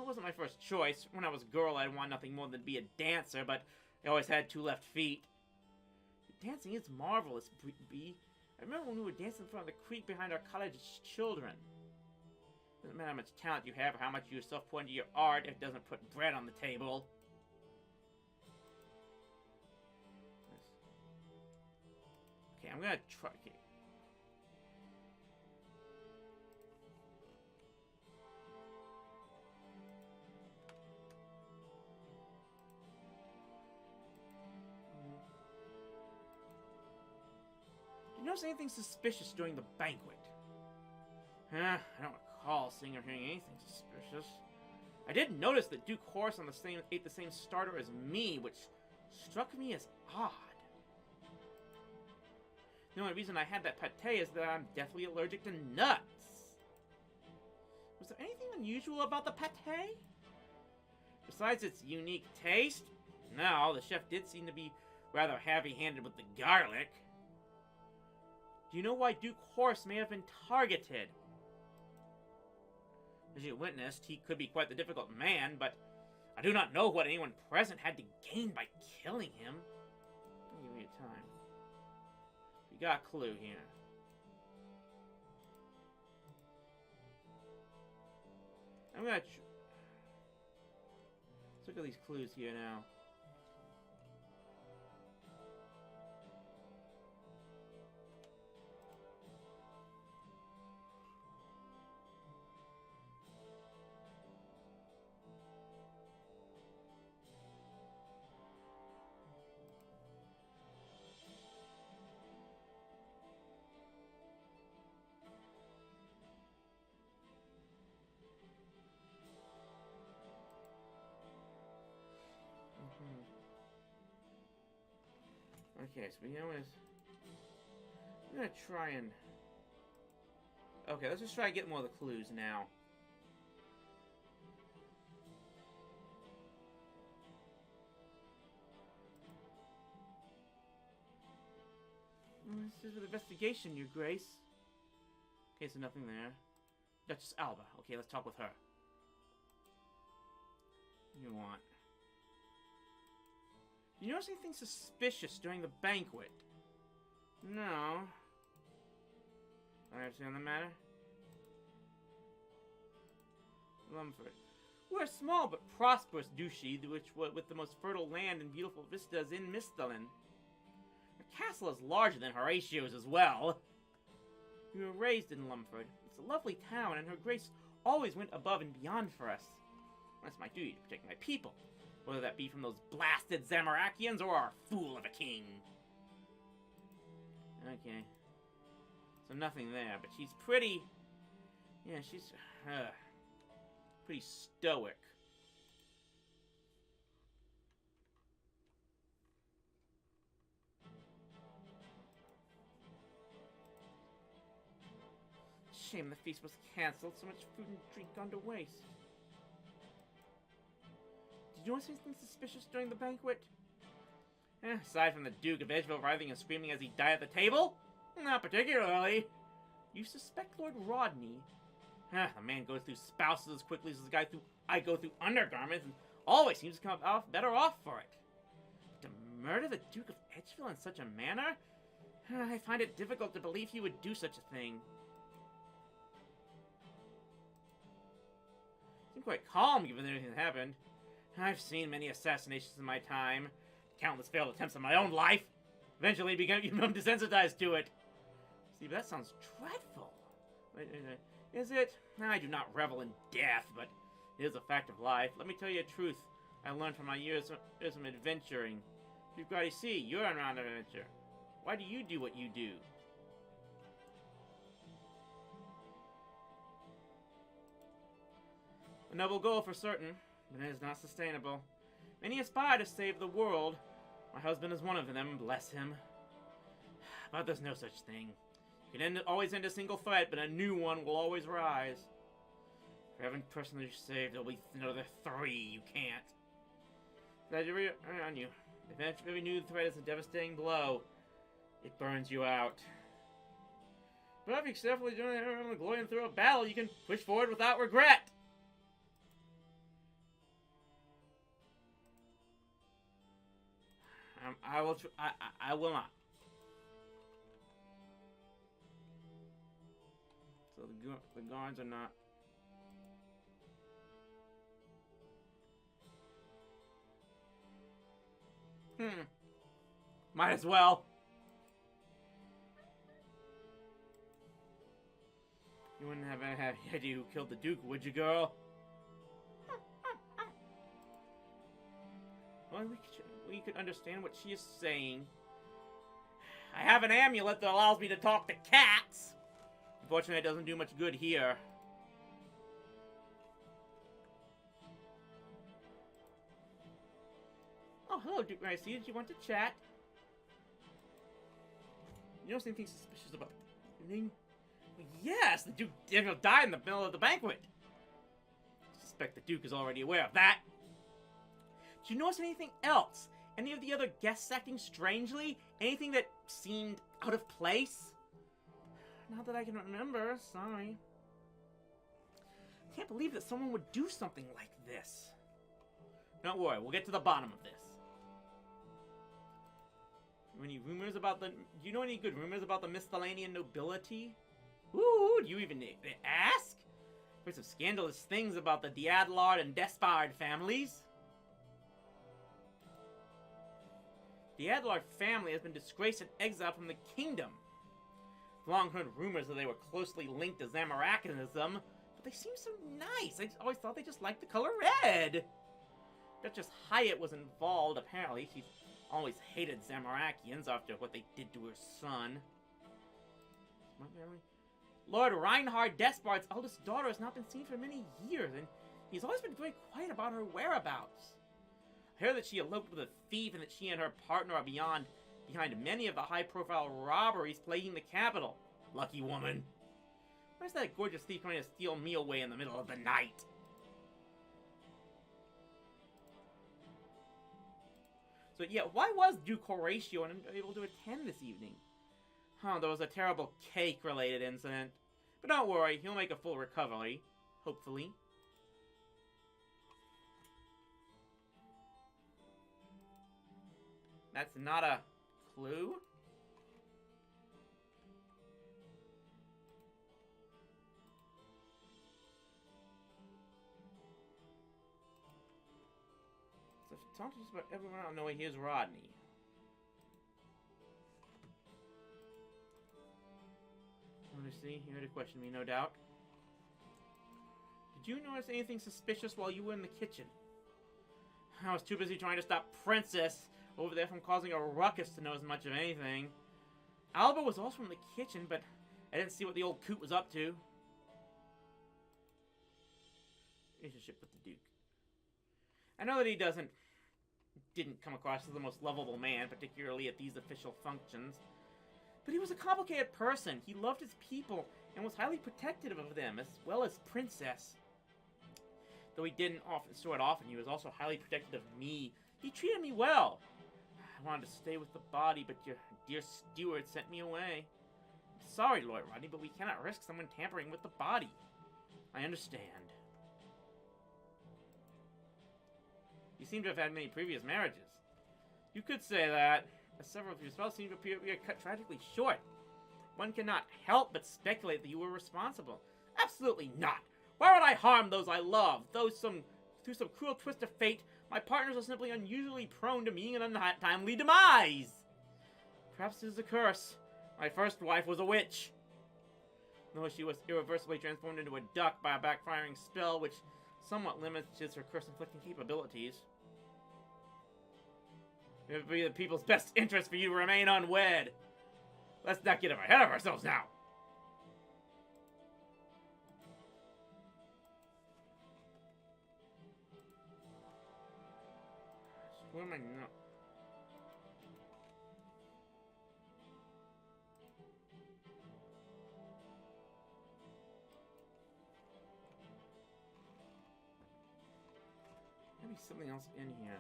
it wasn't my first choice. When I was a girl, I wanted nothing more than to be a dancer, but I always had 2 left feet. Dancing is marvelous, B. I remember when we were dancing in front of the creek behind our college children. Doesn't matter how much talent you have or how much you yourself put into your art if it doesn't put bread on the table. Okay, I'm gonna try. Okay. Did you notice anything suspicious during the banquet? I don't recall seeing or hearing anything suspicious. I did notice that Duke Horace ate the same starter as me, which struck me as odd. The only reason I had that pate is that I'm deathly allergic to nuts. Was there anything unusual about the pate? Besides its unique taste? No, the chef did seem to be rather heavy-handed with the garlic. Do you know why Duke Horace may have been targeted? As you witnessed, he could be quite the difficult man, but I do not know what anyone present had to gain by killing him. I'll give you time. We got a clue here. I'm gonna let's look at these clues here now. Okay, so we know is I'm gonna try and let's just try and get more of the clues now. This is an investigation, Your Grace. Okay, so nothing there. Duchess Alba. Okay, let's talk with her. What do you want? Did you notice anything suspicious during the banquet? No. I understand the matter. Lumford. We're a small but prosperous duchy, with the most fertile land and beautiful vistas in Mistalin. Our castle is larger than Horatio's as well. We were raised in Lumford. It's a lovely town, and Her Grace always went above and beyond for us. That's my duty, to protect my people. Whether that be from those blasted Zamarakians or our fool of a king. Okay. So nothing there, but she's pretty... Yeah, she's... pretty stoic. Shame the feast was cancelled. So much food and drink gone to waste. Did you notice anything suspicious during the banquet? Aside from the Duke of Edgeville writhing and screaming as he died at the table? Not particularly. You suspect Lord Rodney? The man goes through spouses as quickly as I go through undergarments and always seems to come off better off for it. To murder the Duke of Edgeville in such a manner? I find it difficult to believe he would do such a thing. Seemed quite calm given everything that happened. I've seen many assassinations in my time. Countless failed attempts on my own life. Eventually become desensitized to it. See, but that sounds dreadful. Is it? I do not revel in death, but it is a fact of life. Let me tell you the truth. I learned from my years of adventuring. You've got to see, you're on an adventure. Why do you do what you do? A noble goal for certain, but it is not sustainable. Many aspire to save the world. My husband is one of them, bless him. But there's no such thing. You can always end a single fight, but a new one will always rise. For every person that you save, there'll be another 3 you can't. Glad you're on you. If every new threat is a devastating blow, it burns you out. But if you're successfully doing the glory and through a battle, you can push forward without regret. I will. I will not. So the guards are not. Might as well. You wouldn't have any idea who killed the Duke, would you, girl? Well, we could understand what she is saying. I have an amulet that allows me to talk to cats. Unfortunately, it doesn't do much good here. Oh, hello, Duke Ricey. Did you want to chat? You notice anything suspicious about the evening? Well, yes, the Duke died in the middle of the banquet. I suspect the Duke is already aware of that. Did you notice anything else? Any of the other guests acting strangely? Anything that seemed out of place? Not that I can remember, sorry. I can't believe that someone would do something like this. Don't worry, we'll get to the bottom of this. Any rumors about the... Do you know any good rumors about the Miscellanean nobility? Ooh, do you even ask? Heard some scandalous things about the Diadlard and Despard families. The Adlar family has been disgraced and exiled from the kingdom. I've long heard rumors that they were closely linked to Zamorakinism, but they seem so nice. I always thought they just liked the color red. Duchess Hyatt was involved, apparently. She's always hated Zamorakians after what they did to her son. Lord Reinhard Despard's eldest daughter has not been seen for many years, and he's always been very quiet about her whereabouts. I heard that she eloped with a thief and that she and her partner are behind many of the high-profile robberies plaguing the capital. Lucky woman. Where's that gorgeous thief trying to steal me away in the middle of the night? So yeah, why was Duke Horatio unable to attend this evening? There was a terrible cake-related incident. But don't worry, he'll make a full recovery. Hopefully. That's not a clue? So if talk to just about everyone I don't know, here's Rodney. See, here to question me, no doubt. Did you notice anything suspicious while you were in the kitchen? I was too busy trying to stop Princess over there from causing a ruckus to notice much of anything. Alba was also in the kitchen, but I didn't see what the old coot was up to. Relationship with the Duke. I know that he didn't come across as the most lovable man, particularly at these official functions. But he was a complicated person. He loved his people and was highly protective of them, as well as Princess. Though he didn't show it often, he was also highly protective of me. He treated me well. I wanted to stay with the body, but your dear steward sent me away. I'm sorry, Lord Rodney, but we cannot risk someone tampering with the body. I understand. You seem to have had many previous marriages. You could say that. Several of your spells seem to appear to be cut tragically short. One cannot help but speculate that you were responsible. Absolutely not. Why would I harm those I love? Through some cruel twist of fate, my partners are simply unusually prone to meeting an untimely demise. Perhaps it is a curse. My first wife was a witch. Though she was irreversibly transformed into a duck by a backfiring spell, which somewhat limits her curse-inflicting capabilities. It would be the people's best interest for you to remain unwed. Let's not get ahead of ourselves now. Where am I now? Maybe something else in here.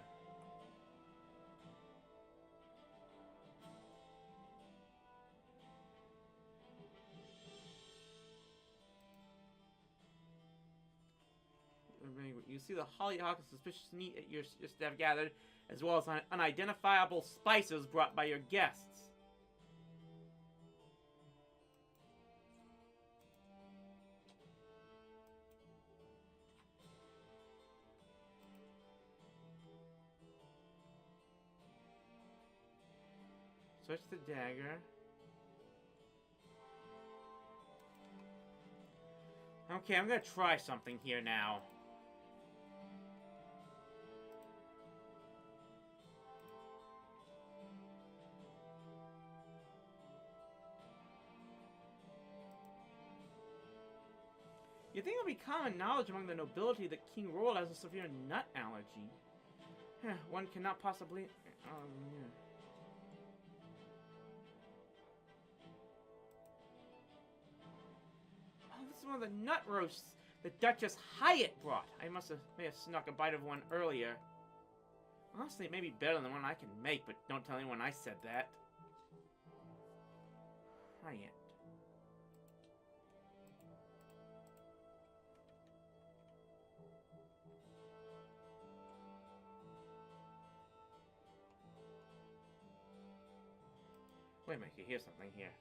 You see the hollyhock and suspicious meat that your staff gathered, as well as unidentifiable spices brought by your guests. Search the dagger. Okay, I'm gonna try something here now. You think it would be common knowledge among the nobility that King Royal has a severe nut allergy? One cannot possibly... yeah. Oh, this is one of the nut roasts that Duchess Hyatt brought. I may have snuck a bite of one earlier. Honestly, it may be better than one I can make, but don't tell anyone I said that. Hyatt. Wait a minute, you hear something here.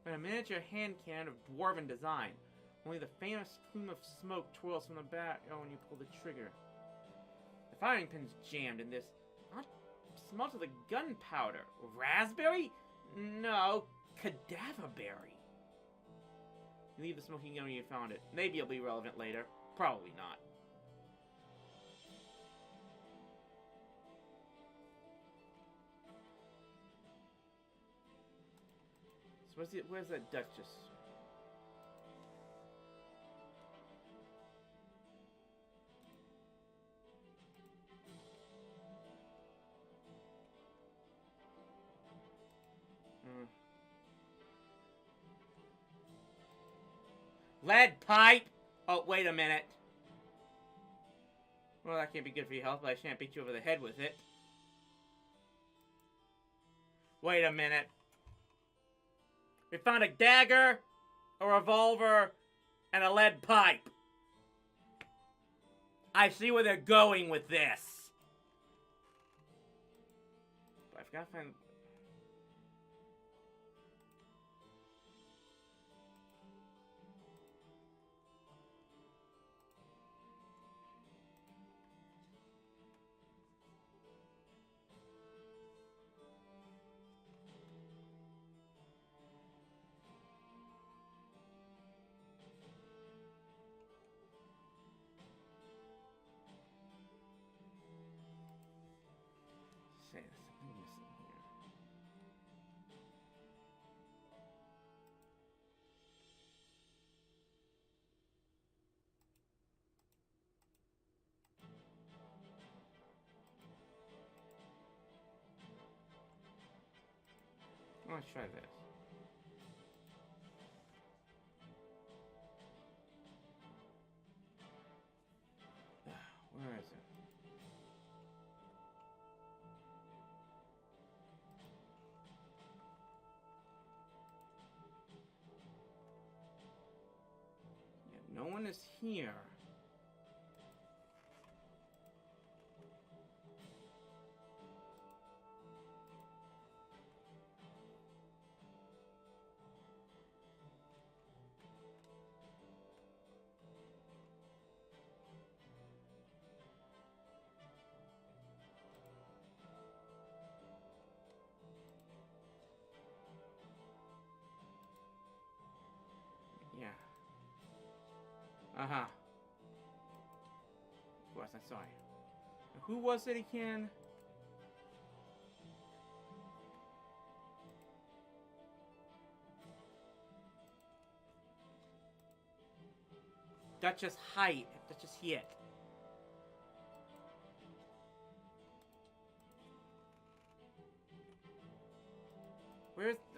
But a miniature hand cannon of dwarven design. Only the famous plume of smoke twirls from the back when you pull the trigger. The firing pin's jammed in this. Not smell to the gunpowder. Raspberry? No, cadaver berry. You leave the smoking gun when you found it. Maybe it'll be relevant later. Probably not. So where's that Duchess? Lead pipe! Oh, wait a minute. Well, that can't be good for your health, but I shan't beat you over the head with it. Wait a minute. We found a dagger, a revolver, and a lead pipe. I see where they're going with this. But I've got to find... Say, there's something missing here. Let's try this. Where is it? Yeah, no one is here. Yeah. Uh-huh. Of course, I'm sorry. Who was it again? Duchess Hyatt. Duchess Hyatt.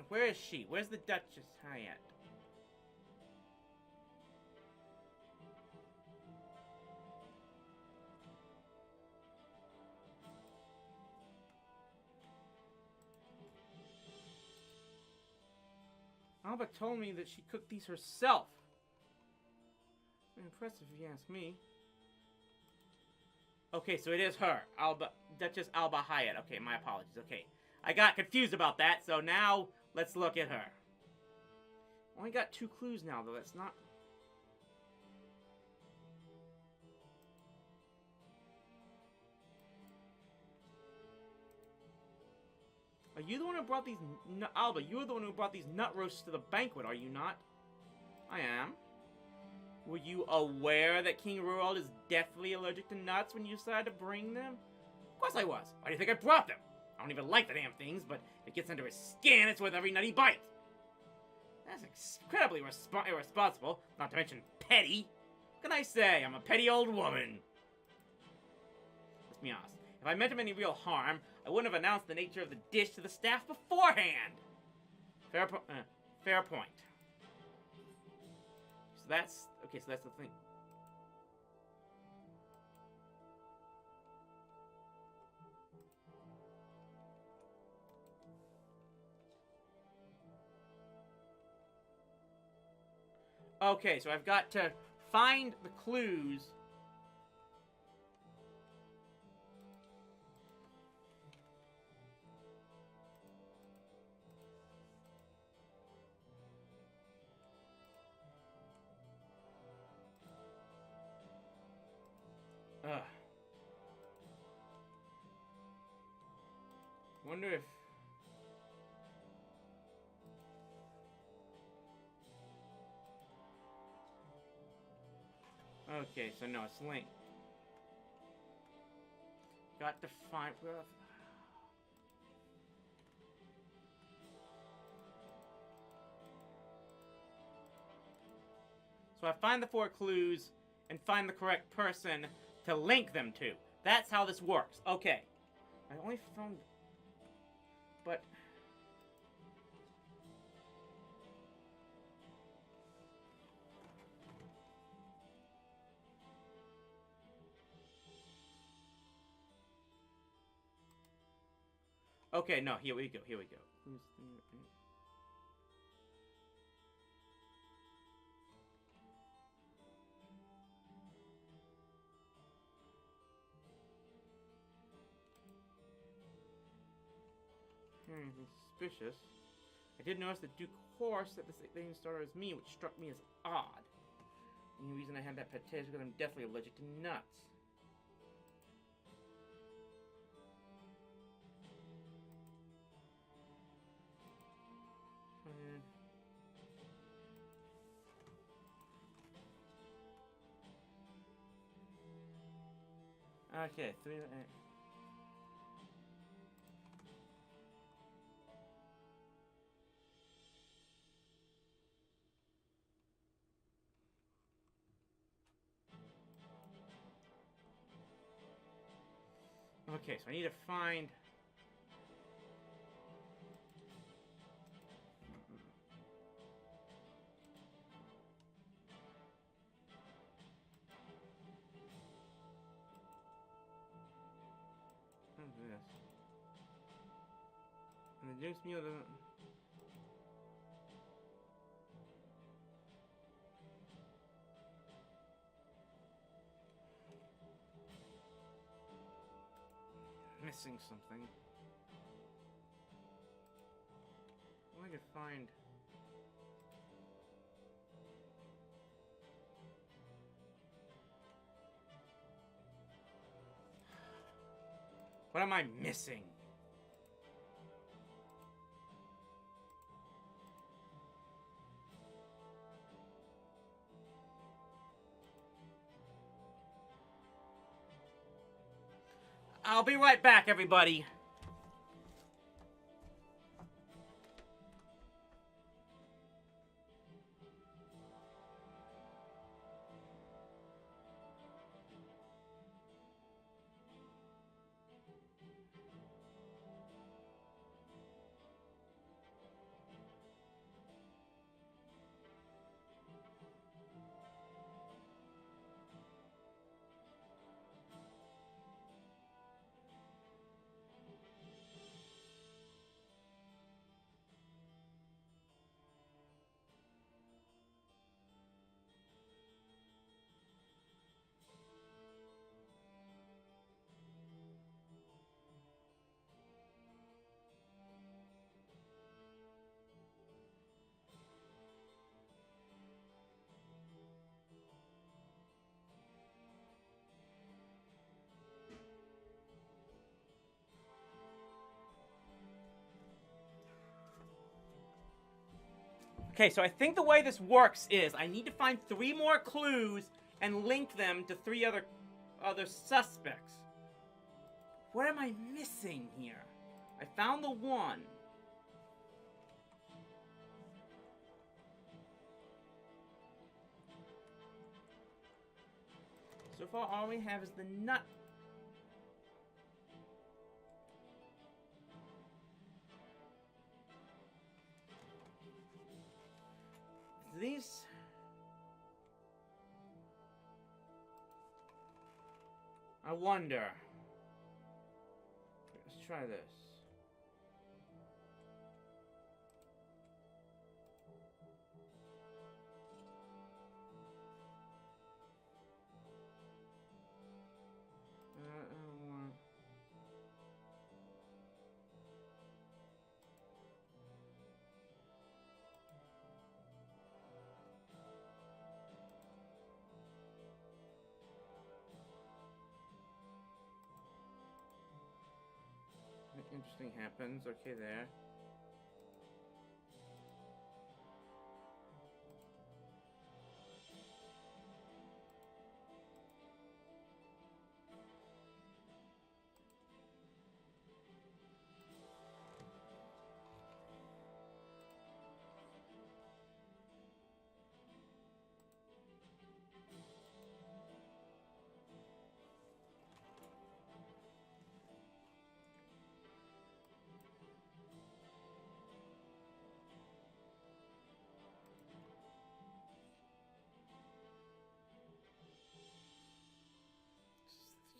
Where is she? Where's the Duchess Hyatt? Alba told me that she cooked these herself. Impressive if you ask me. Okay, so it is her. Duchess Alba Hyatt. Okay, my apologies. Okay. I got confused about that, so now let's look at her. Only got 2 clues now, though. That's not... Are you the one who brought these... Alba, you're the one who brought these nut roasts to the banquet, are you not? I am. Were you aware that King Roald is deathly allergic to nuts when you decided to bring them? Of course I was. Why do you think I brought them? I don't even like the damn things, but if it gets under his skin, it's worth every nut he bites. That's incredibly irresponsible, not to mention petty. What can I say? I'm a petty old woman. Let's be honest. If I meant him any real harm, I wouldn't have announced the nature of the dish to the staff beforehand. Fair point. So that's... Okay, so that's the thing. Okay, so I've got to find the clues. Wonder if... Okay, so no, it's linked. Got to find... So I find the 4 clues and find the correct person to link them to. That's how this works. Okay. I only found... But... Okay, no, here we go. Anything suspicious. I did notice that Duke Horse at the same starter as me, which struck me as odd. The only reason I had that pet is because I'm definitely allergic to nuts. Okay, 3... Okay, so I need to find... What's this? And the Duke's meal doesn't... Missing something. Well, I could find... What am I missing? I'll be right back, everybody. Okay, so I think the way this works is I need to find 3 more clues and link them to 3 other suspects. What am I missing here? I found the one. So far, all we have is the nut. These... I wonder. Let's try this. Interesting happens. Okay, there.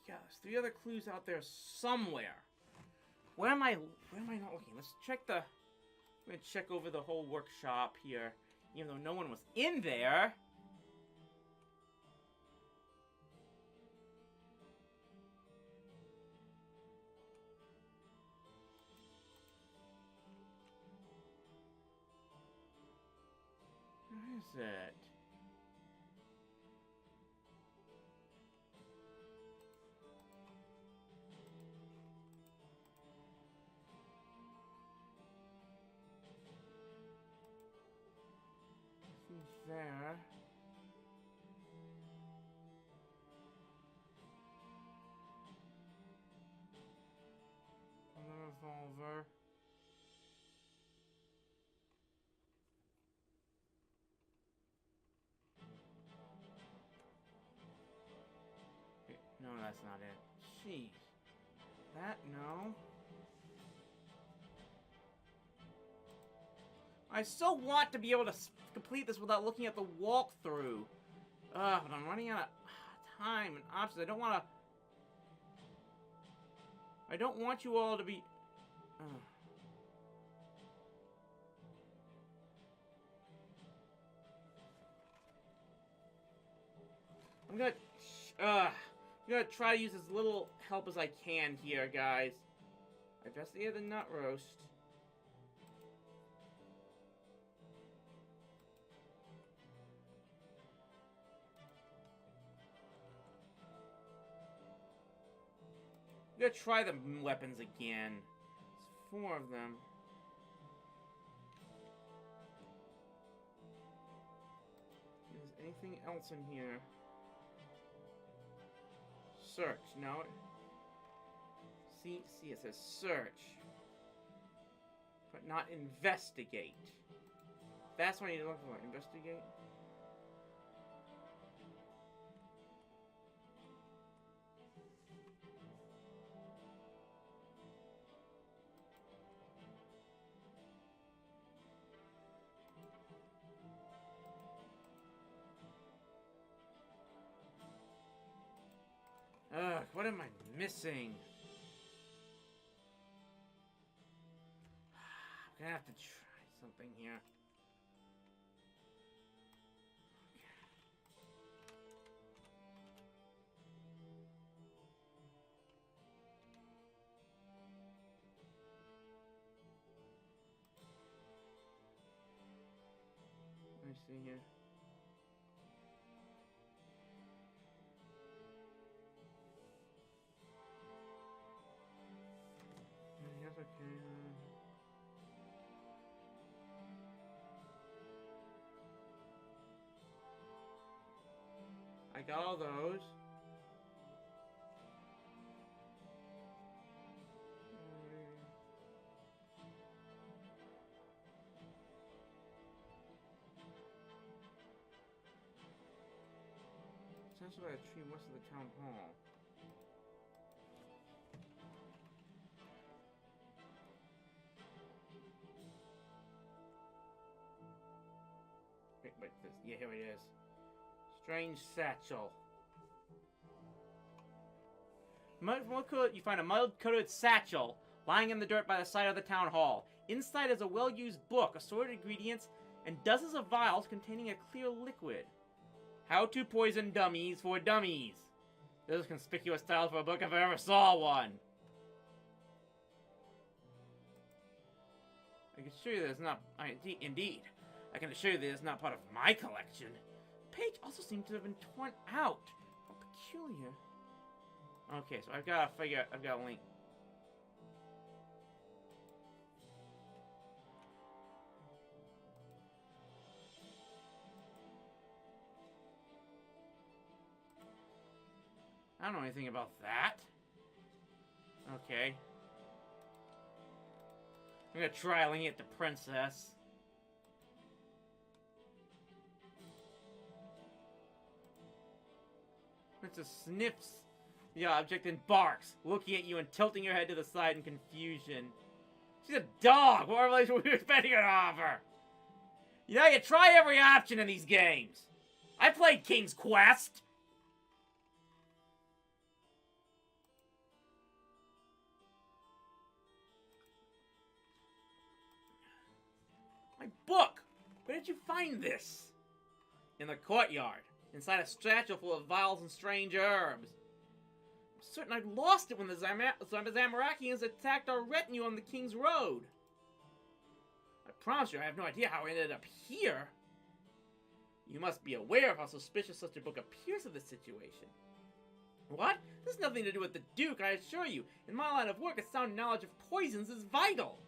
Yeah, there's 3 other clues out there somewhere. Where am I not looking? Let's check the... I'm gonna check over the whole workshop here. Even though no one was in there. Where is it? There. And the revolver. Wait, no, that's not it. Jeez. That, no. I so want to be able to complete this without looking at the walkthrough. But I'm running out of time and options. I don't want you all to be... I'm gonna try to use as little help as I can here, guys. I investigated the nut roast. I'm gonna try the weapons again. There's 4 of them. Is there anything else in here? Search. No. See, it says search. But not investigate. That's what I need to look for. Investigate. Ugh, what am I missing? I'm gonna have to try something here. Let me see here. Okay. Take all those. Essentially a tree west of the town hall. Wait, this, yeah, here it is. Strange satchel. You find a mud-coated satchel lying in the dirt by the side of the town hall. Inside is a well-used book, assorted ingredients, and dozens of vials containing a clear liquid. How to poison dummies for dummies. This is conspicuous title for a book if I ever saw one. I can assure you that it's not... Indeed. I can assure you that it's not part of my collection. The page also seems to have been torn out. How peculiar. Okay, so I've got a link. I don't know anything about that. Okay. I'm gonna try linking it to Princess. Princess sniffs the object and barks, looking at you and tilting her head to the side in confusion. She's a dog! What relation were you expecting her to offer? You know, you try every option in these games. I played King's Quest. My book! Where did you find this? In the courtyard, inside a satchel full of vials and strange herbs. I'm certain I lost it when the Zamarakians attacked our retinue on the King's Road. I promise you I have no idea how it ended up here. You must be aware of how suspicious such a book appears in this situation. What? This has nothing to do with the Duke, I assure you. In my line of work, a sound knowledge of poisons is vital.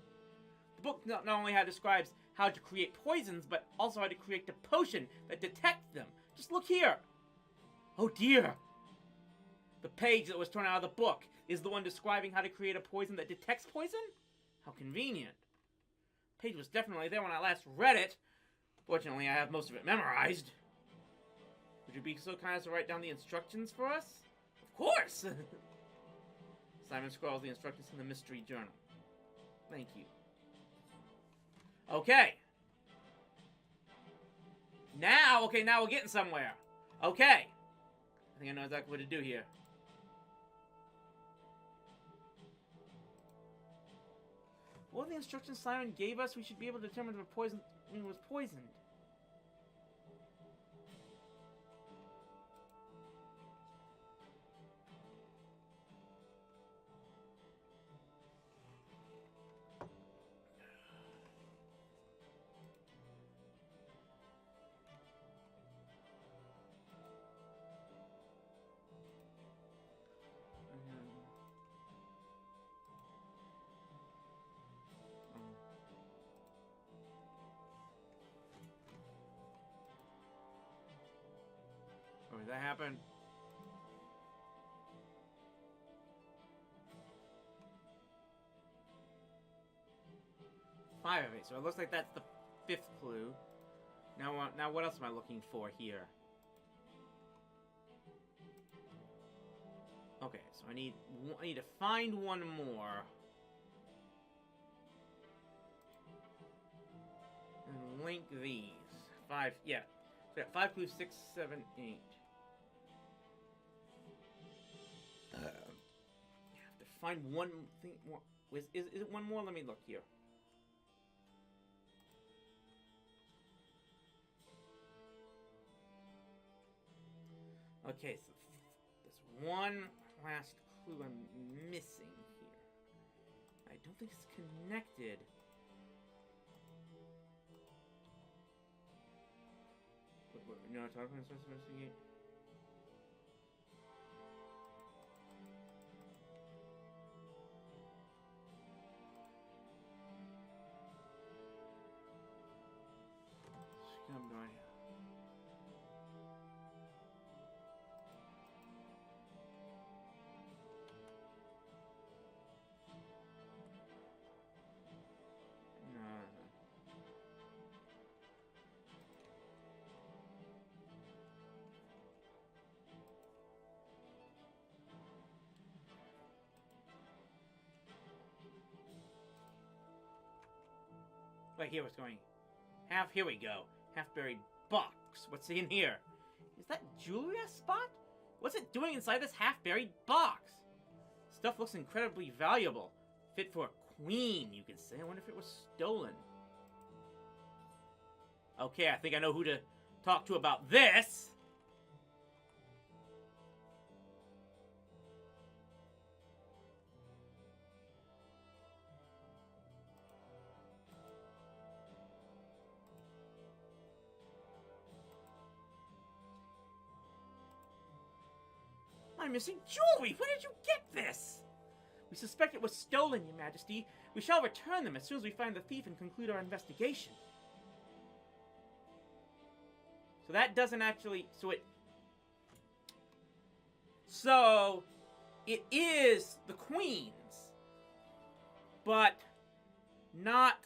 The book not only describes how to create poisons, but also how to create a potion that detects them. Just look here. Oh dear. The page that was torn out of the book is the one describing how to create a poison that detects poison? How convenient. The page was definitely there when I last read it. Fortunately, I have most of it memorized. Would you be so kind as to write down the instructions for us? Of course! Simon scrawls the instructions in the mystery journal. Thank you. Okay. Now we're getting somewhere. Okay. I think I know exactly what to do here. What are the instructions Simon gave us? We should be able to determine if it was poisoned. Oh, did that happen? Five of it, so it looks like that's the fifth clue. Now what else am I looking for here? Okay, so I need to find one more. And link these. Five, yeah. So 5 clues, 6, 7, 8. You have to find one thing more. Is it one more? Let me look here. Okay, so there's one last clue I'm missing here. I don't think it's connected. No, talk about supposed to investigate. Scum, no idea. Wait, here what's going. Here we go. Half-buried box. What's in here? Is that Julia spot? What's it doing inside this half-buried box? Stuff looks incredibly valuable. Fit for a queen, you could say. I wonder if it was stolen. Okay, I think I know who to talk to about this. I'm missing jewelry! Where did you get this? We suspect it was stolen, Your Majesty. We shall return them as soon as we find the thief and conclude our investigation. So that doesn't actually... So it is the Queen's. But not...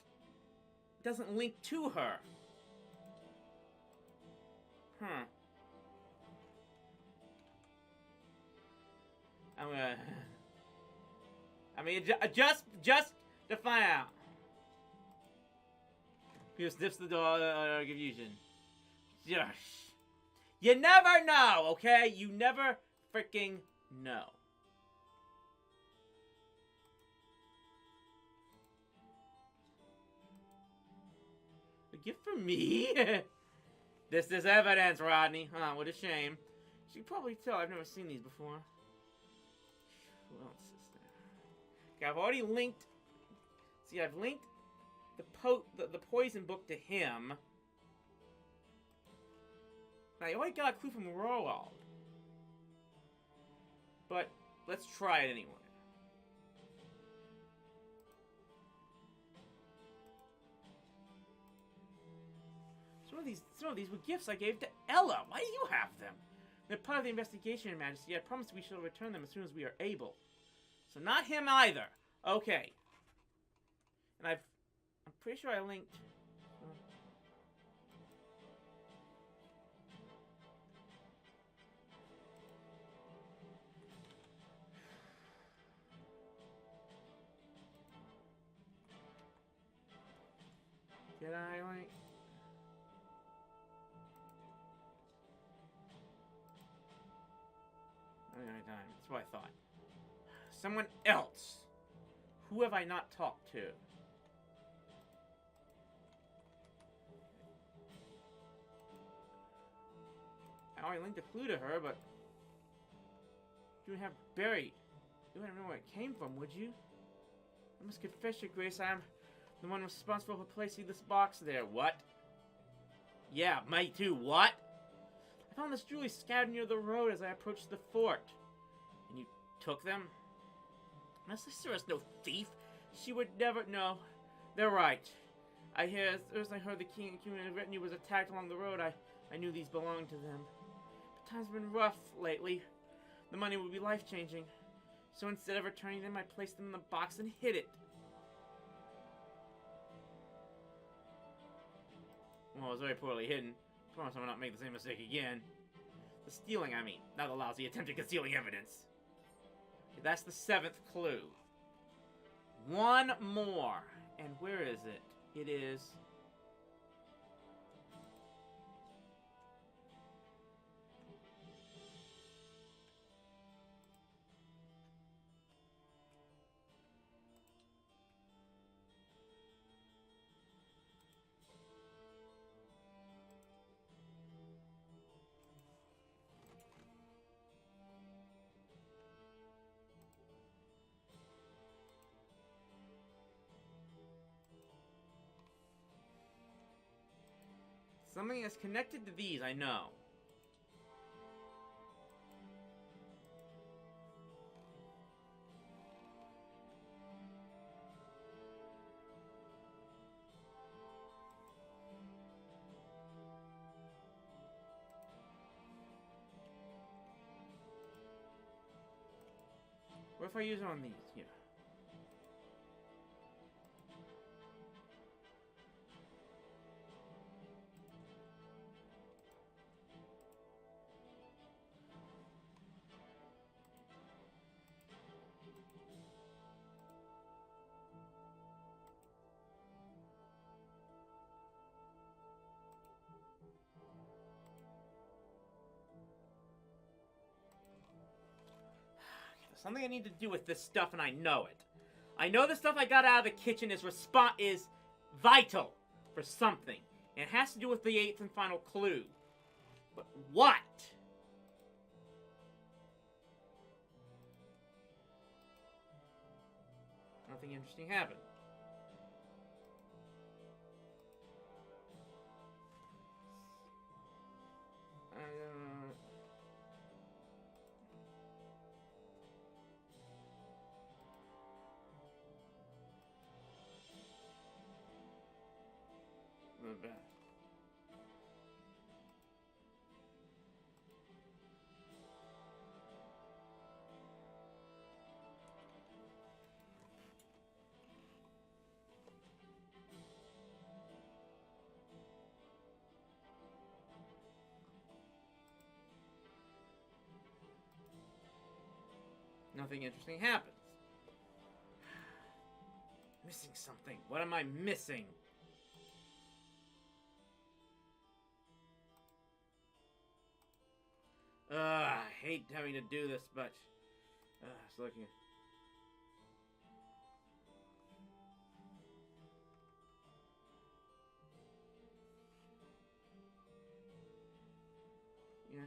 doesn't link to her. I'm gonna... I mean, just to find out. He sniffs the door, confusion. Yes. You never know, okay? You never freaking know. A gift for me? This is evidence, Rodney. Huh, what a shame. You can probably tell I've never seen these before. Who else is there? Okay, I've already linked... See, I've linked the poison book to him. I already got a clue from Rowdy. But let's try it anyway. Some of these were gifts I gave to Ella. Why do you have them? They're part of the investigation, Your Majesty. I promise we shall return them as soon as we are able. So not him either. Okay. And I'm pretty sure I linked... Did I link... That's what I thought. Someone else. Who have I not talked to? I already linked a clue to her, but you would have buried. You wouldn't know where it came from, would you? I must confess, Your Grace, I am the one responsible for placing this box there. What? Yeah, me too. What? I found this jewelry scattered near the road as I approached the fort. And you took them? My sister is no thief. She would never... No, they're right. As I heard the king and queen and retinue was attacked along the road, I knew these belonged to them. But times have been rough lately. The money would be life-changing. So instead of returning them, I placed them in the box and hid it. Well, it was very poorly hidden. I promise I will not make the same mistake again. The stealing, I mean. Not the lousy attempt at concealing evidence. That's the 7th clue. One more. And where is it? It is... Something that's connected to these, I know. What if I use it on these? Here. something I need to do with this stuff, and I know it. I know the stuff I got out of the kitchen is vital for something. And it has to do with the 8th and final clue. But what? Nothing interesting happened. Nothing interesting happens. Missing something. What am I missing? I hate having to do this, but... it's looking... Yeah.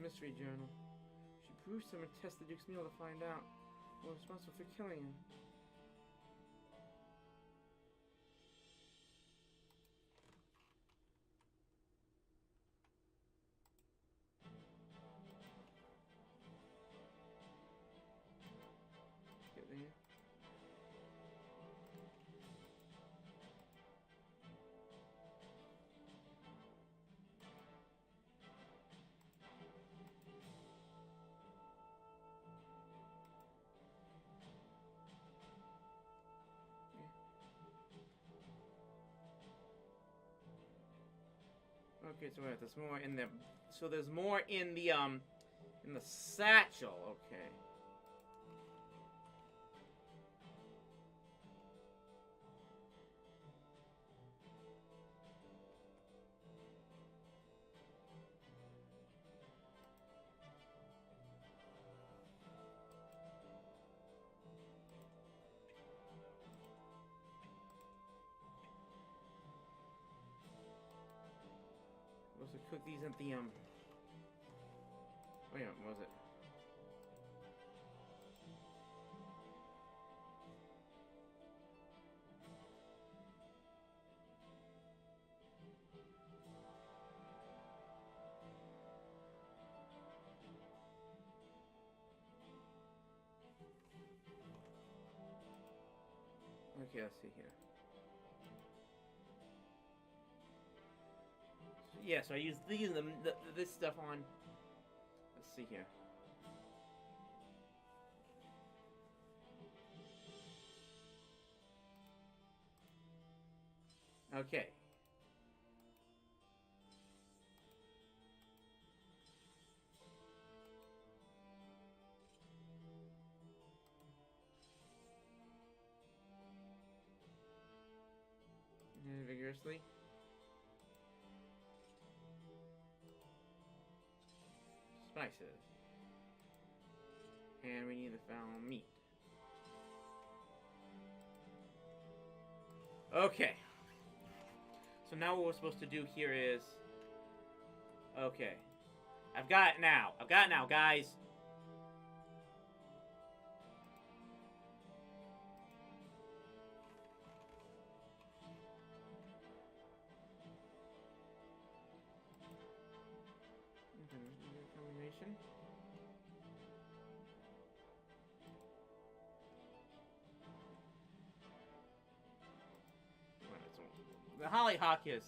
Mystery journal. She proves some and tests the Duke's meal to find out who was responsible for killing him. Get there. Okay, so wait, there's more in the... So there's more in the satchel, okay. Supposed to cook these at the, oh yeah, what was it? Okay, let's see here. Yeah, so I use these this stuff on. Let's see here. Okay. Vigorously. Spices. And we need the foul meat. Okay. So now what we're supposed to do here is... Okay. I've got it now. I've got it now, guys. Combination. The hollyhock is...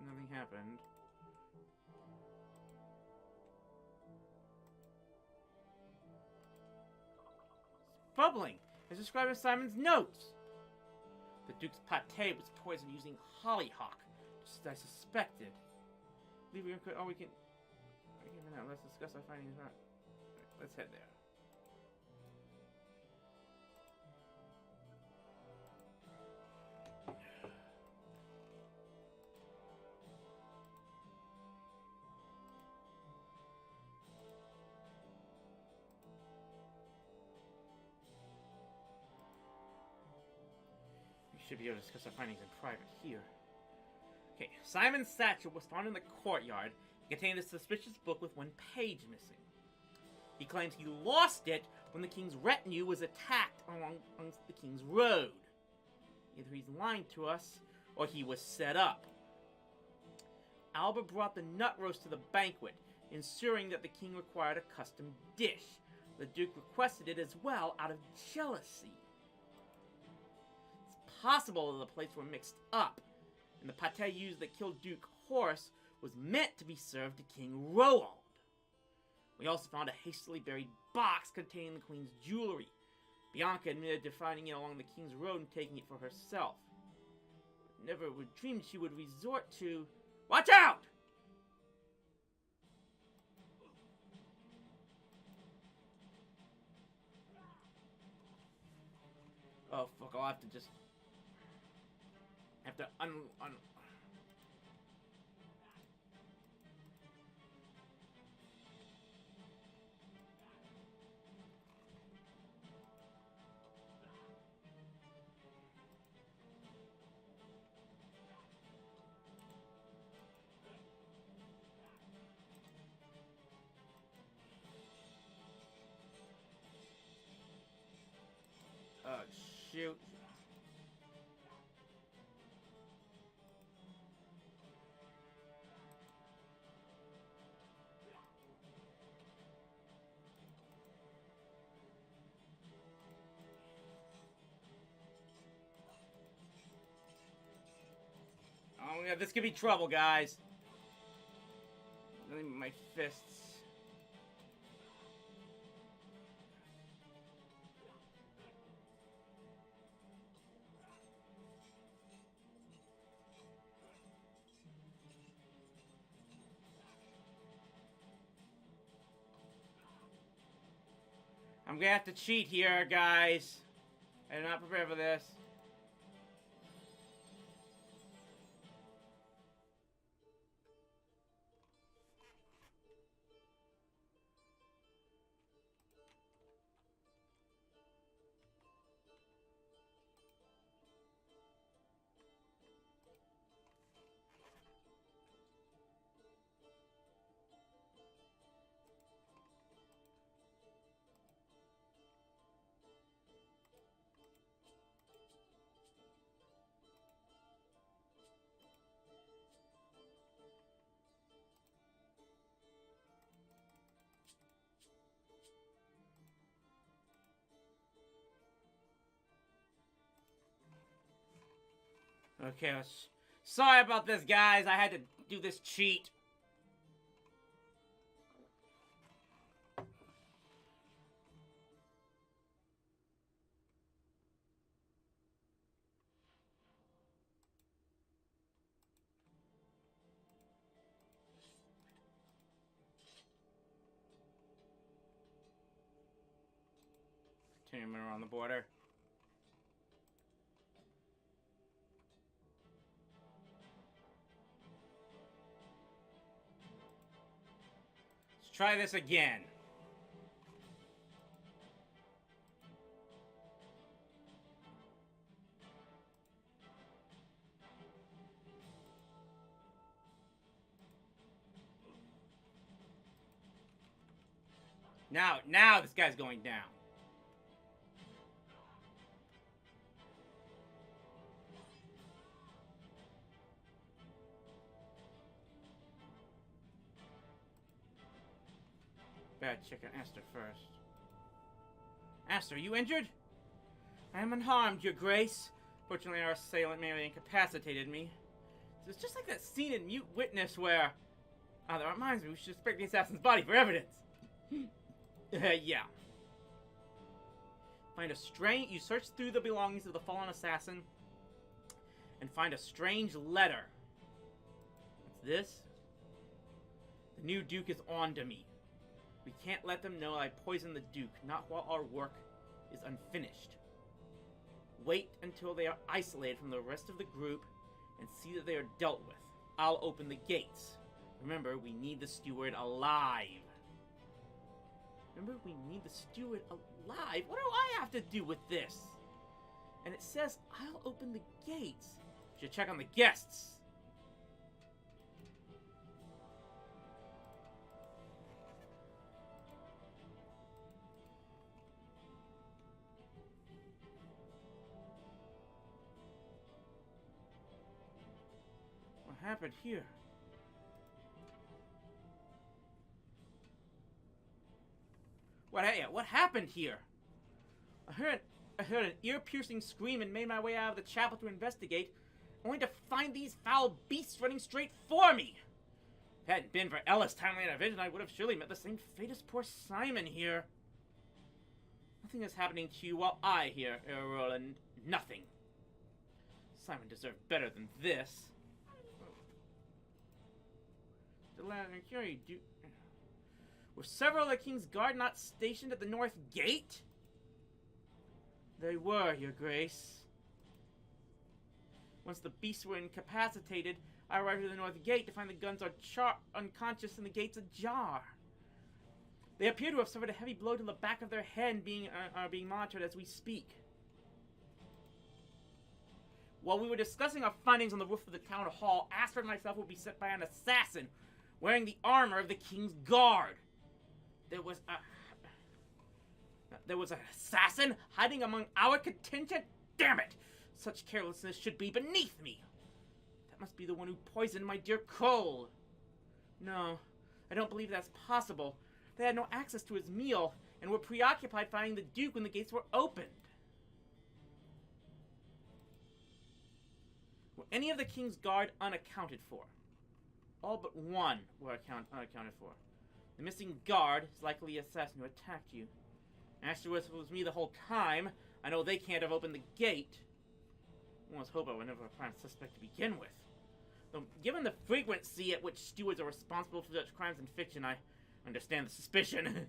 Nothing happened. It's bubbling. as described in Simon's notes. The Duke's pate was poisoned using hollyhock, just as I suspected. Leave your input. Oh, we can. Now let's discuss our findings. Right. Let's head there. We should be able to discuss our findings in private here. Okay, Simon's satchel was found in the courtyard. It contained a suspicious book with one page missing. He claims he lost it when the king's retinue was attacked along the king's road. Either he's lying to us, or he was set up. Alba brought the nut roast to the banquet, ensuring that the king required a custom dish. The Duke requested it as well out of jealousy. It's possible that the plates were mixed up, and the pate used that killed Duke Horse was meant to be served to King Roald. We also found a hastily buried box containing the queen's jewelry. Bianca admitted to finding it along the king's road and taking it for herself. Never would dream she would resort to... Watch out! Oh fuck, I'll have to just... Oh, shoot. Oh yeah, this could be trouble, guys. My fists. I'm gonna have to cheat here, guys. I did not prepare for this. Okay, sorry about this, guys. I had to do this cheat. Continue around the border. Try this again. Now this guy's going down. Bad check on Esther first. Esther, are you injured? I am unharmed, your grace. Fortunately, our assailant merely incapacitated me. It's just like that scene in Mute Witness where... Oh, that reminds me, we should inspect the assassin's body for evidence. Yeah. You search through the belongings of the fallen assassin and find a strange letter. What's this? The new Duke is on to me. We can't let them know I poisoned the Duke, not while our work is unfinished. Wait until they are isolated from the rest of the group and see that they are dealt with. I'll open the gates. Remember, we need the steward alive. Remember, we need the steward alive? What do I have to do with this? And it says, I'll open the gates. Should check on the guests. What happened here? What happened here? I heard an ear-piercing scream and made my way out of the chapel to investigate, only to find these foul beasts running straight for me. If it hadn't been for Ella's timely intervention, I would have surely met the same fate as poor Simon here. Nothing is happening to you while I hear, Roland. Nothing. Simon deserved better than this. Were several of the King's Guard not stationed at the North Gate? They were, Your Grace. Once the beasts were incapacitated, I arrived at the North Gate to find the guns are unconscious and the gates ajar. They appear to have suffered a heavy blow to the back of their head and are being monitored as we speak. While we were discussing our findings on the roof of the town hall, Astrid and myself would be set by an assassin wearing the armor of the King's Guard. There was an assassin hiding among our contingent? Damn it! Such carelessness should be beneath me. That must be the one who poisoned my dear Cole. No, I don't believe that's possible. They had no access to his meal and were preoccupied finding the Duke when the gates were opened. Were any of the King's Guard unaccounted for? All but one were unaccounted for. The missing guard is likely the assassin who attacked you. Actually, it was me the whole time. I know they can't have opened the gate. I almost hope I was never a prime suspect to begin with. Though, given the frequency at which stewards are responsible for such crimes in fiction, I understand the suspicion.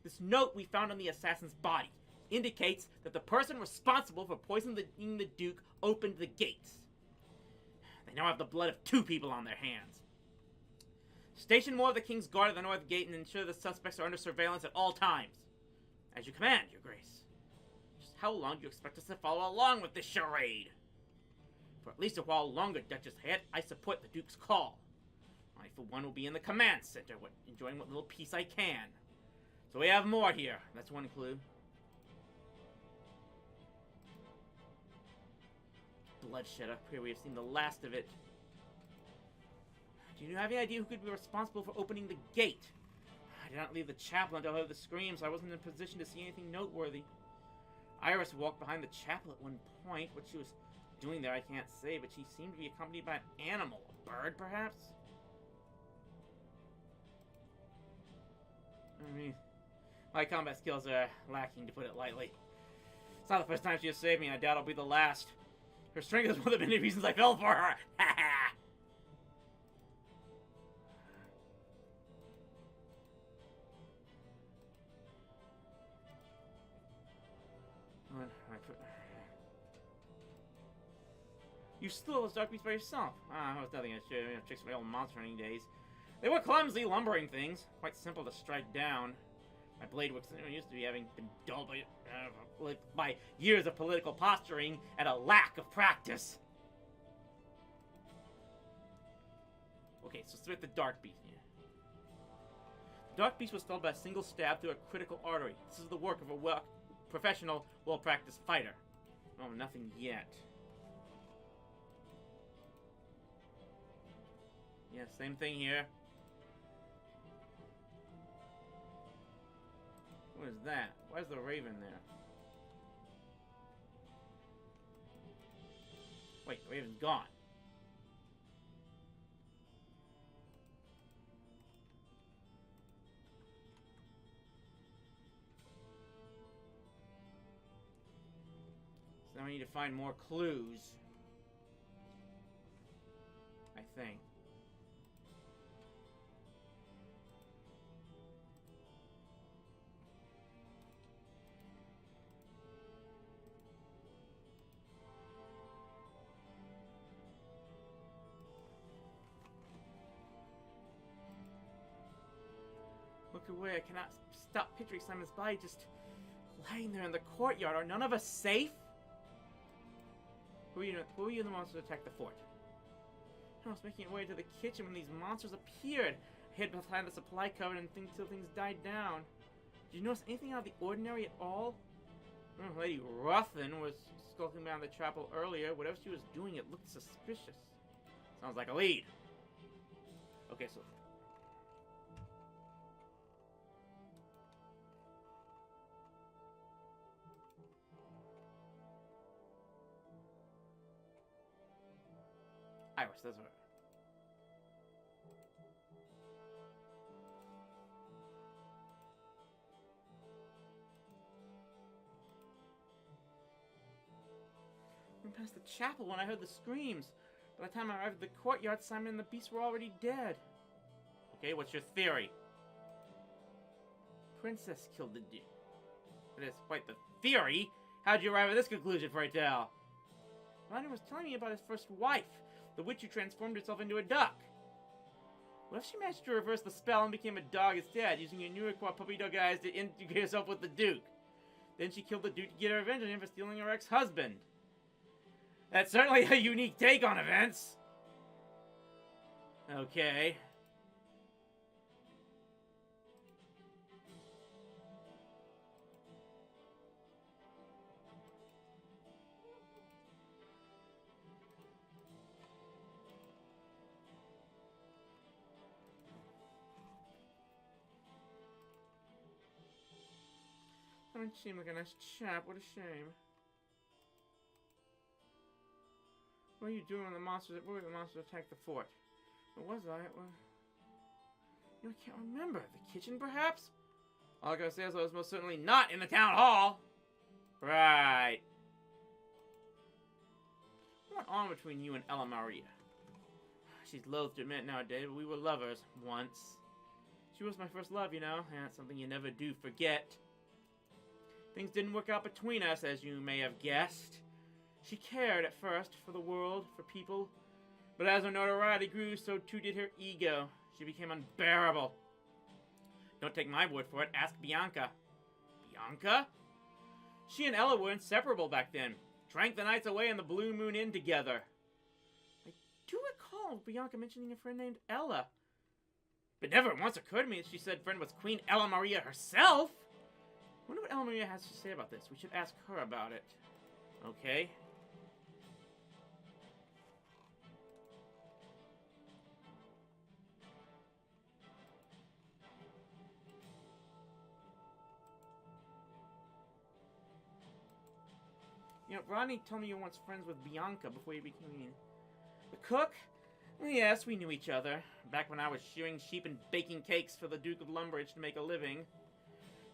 This note we found on the assassin's body indicates that the person responsible for poisoning the Duke opened the gates. They now have the blood of 2 people on their hands. Station more of the King's Guard at the North Gate and ensure the suspects are under surveillance at all times. As you command, Your Grace. Just how long do you expect us to follow along with this charade? For at least a while longer, Duchess Head, I support the Duke's call. I, for one, will be in the command center, enjoying what little peace I can. So we have more here. That's one clue. Bloodshed up here. We have seen the last of it. Do you have any idea who could be responsible for opening the gate? I did not leave the chapel until I heard the screams, so I wasn't in a position to see anything noteworthy. Iris walked behind the chapel at one point. What she was doing there, I can't say, but she seemed to be accompanied by an animal. A bird, perhaps? I mean, my combat skills are lacking, to put it lightly. It's not the first time she has saved me, and I doubt it'll be the last. Her strength is one of the many reasons I fell for her. Ha ha! You stole those dark beasts by yourself. It was nothing I should have tricks from my old monster hunting days. They were clumsy, lumbering things. Quite simple to strike down. My blade works used to be having been dulled by years of political posturing and a lack of practice. Okay, so with the dark beast here. The dark beast was felled by a single stab through a critical artery. This is the work of a professional, well-practiced fighter. Oh, nothing yet. Yeah, same thing here. What is that? Why is the raven there? Wait, the raven's gone. So I need to find more clues. I think. Look away, I cannot stop picturing Simon's body just lying there in the courtyard. Are none of us safe? Who were you the monsters to attack the fort? I was making my way to the kitchen when these monsters appeared. I hid behind the supply cupboard until things died down. Did you notice anything out of the ordinary at all? Lady Ruffin was skulking around the chapel earlier. Whatever she was doing, it looked suspicious. Sounds like a lead. Okay, so... Iris, that's right. I went past the chapel when I heard the screams. By the time I arrived at the courtyard, Simon and the beast were already dead. Okay, what's your theory? Princess killed the dude. That is quite the theory. How'd you arrive at this conclusion, pray tell? Ryder was telling me about his first wife, the witch who transformed herself into a duck. What if she managed to reverse the spell and became a dog instead, using her new aqua puppy dog eyes to integrate herself with the Duke? Then she killed the Duke to get her revenge on him for stealing her ex-husband. That's certainly a unique take on events. Okay. Doesn't seem like a nice chap. What a shame. What are you doing when the monsters? Where were the monsters attacked the fort? Where was I? Well, you know, I can't remember. The kitchen, perhaps? All I gotta say is I was most certainly not in the town hall. Right. What went on between you and Ella Maria? She's loath to admit nowadays, but we were lovers once. She was my first love, you know, and that's something you never do forget. Things didn't work out between us, as you may have guessed. She cared at first for the world, for people, but as her notoriety grew, so too did her ego. She became unbearable. Don't take my word for it, ask Bianca. Bianca? She and Ella were inseparable back then. Drank the nights away in the Blue Moon Inn together. I do recall Bianca mentioning a friend named Ella. But never once occurred to me that she said friend was Queen Ella Maria herself. I wonder what Ella Maria has to say about this. We should ask her about it. Okay. You know, Rodney told me you were once friends with Bianca before you became the cook. Well, yes, we knew each other. Back when I was shearing sheep and baking cakes for the Duke of Lumbridge to make a living.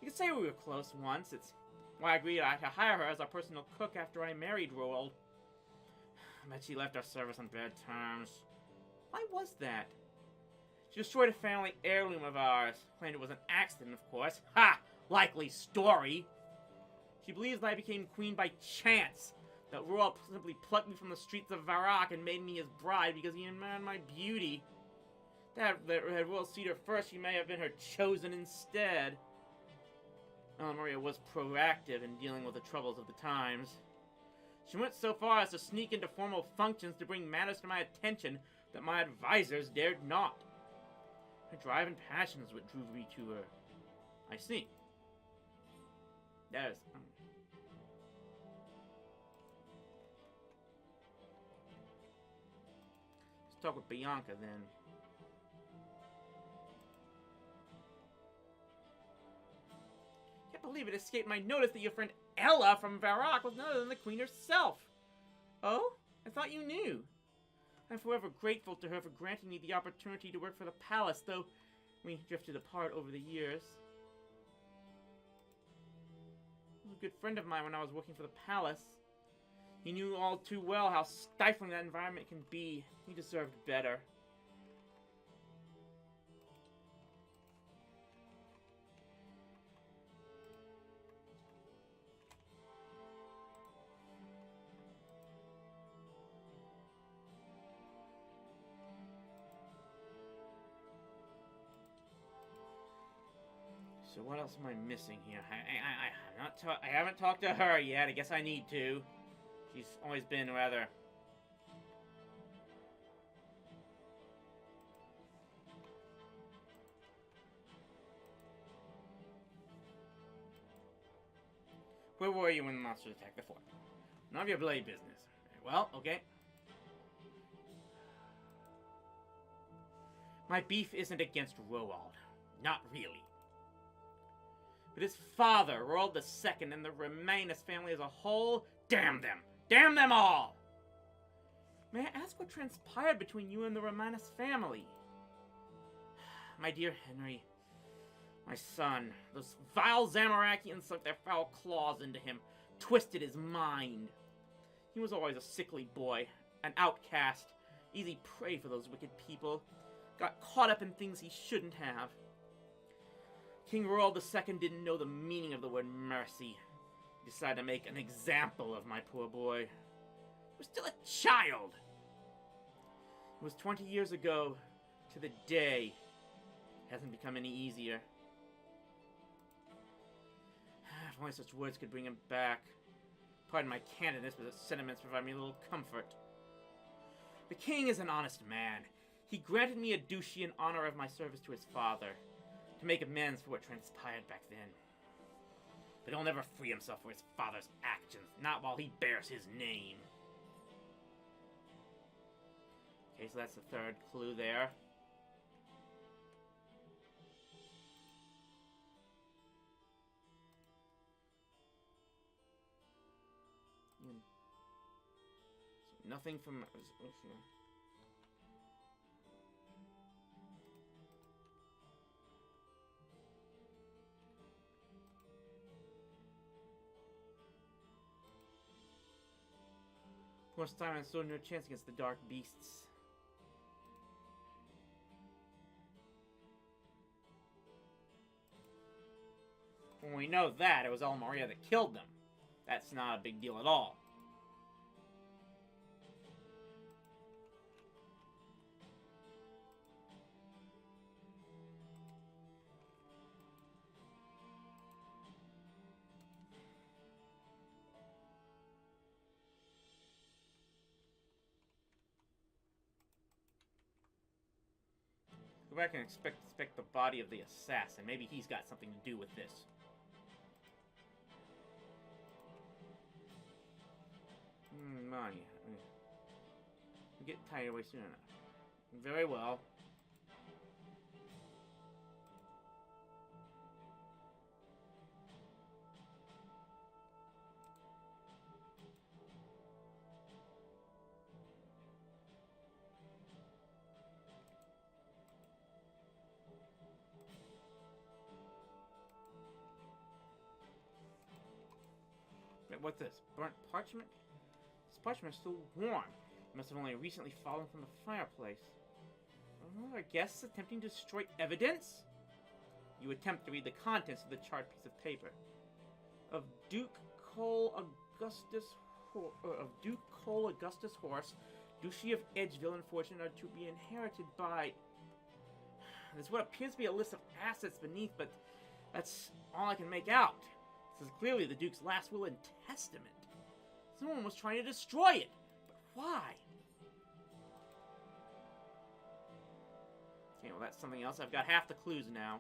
You could say we were close once. It's why I agreed to hire her as our personal cook after I married Roald. I bet she left our service on bad terms. Why was that? She destroyed a family heirloom of ours. Claimed it was an accident, of course. Ha! Likely story. She believes that I became queen by chance. That Roald simply plucked me from the streets of Varrock and made me his bride because he admired my beauty. That had Roald seen her first, she may have been her chosen instead. Ella Maria was proactive in dealing with the troubles of the times. She went so far as to sneak into formal functions to bring matters to my attention that my advisors dared not. Her drive and passion is what drew me to her. I see. That is... Let's talk with Bianca, then. Can't believe it escaped my notice that your friend Ella from Varrock was none other than the Queen herself. Oh? I thought you knew. I'm forever grateful to her for granting me the opportunity to work for the palace, though we drifted apart over the years. She was a good friend of mine when I was working for the palace. He knew all too well how stifling that environment can be. He deserved better. So what else am I missing here? I haven't talked to her yet. I guess I need to. She's always been rather... Where were you when the monsters attacked the fort? None of your blade business. Well, okay. My beef isn't against Rowald. Not really. But his father, Rowald II, and the Romanus family as a whole, damn them! Damn them all! May I ask what transpired between you and the Romanus family? My dear Henry, my son, those vile Zamorakians sunk their foul claws into him, twisted his mind. He was always a sickly boy, an outcast, easy prey for those wicked people, got caught up in things he shouldn't have. King Rowald II didn't know the meaning of the word mercy. He decided to make an example of my poor boy. He was still a child. It was 20 years ago to the day. It hasn't become any easier. If only such words could bring him back. Pardon my candidness, but the sentiments provide me a little comfort. The king is an honest man. He granted me a duchy in honor of my service to his father, to make amends for what transpired back then. But he'll never free himself for his father's actions, not while he bears his name. Okay, so that's the third clue there. So nothing from... Of course, time and stood no chance against the dark beasts. When we know that, it was all Maria that killed them. That's not a big deal at all. Go back and inspect the body of the assassin. Maybe he's got something to do with this. Money. We'll get tired away soon enough. Very well. What's this? Burnt parchment? This parchment is still warm. It must have only recently fallen from the fireplace. Are guests attempting to destroy evidence? You attempt to read the contents of the charred piece of paper. Of Duke Cole Augustus Horse, Duchy of Edgeville and fortune are to be inherited by... There's what appears to be a list of assets beneath, but that's all I can make out. This is clearly the Duke's last will and testament. Someone was trying to destroy it, but why? Okay, well that's something else. I've got half the clues now.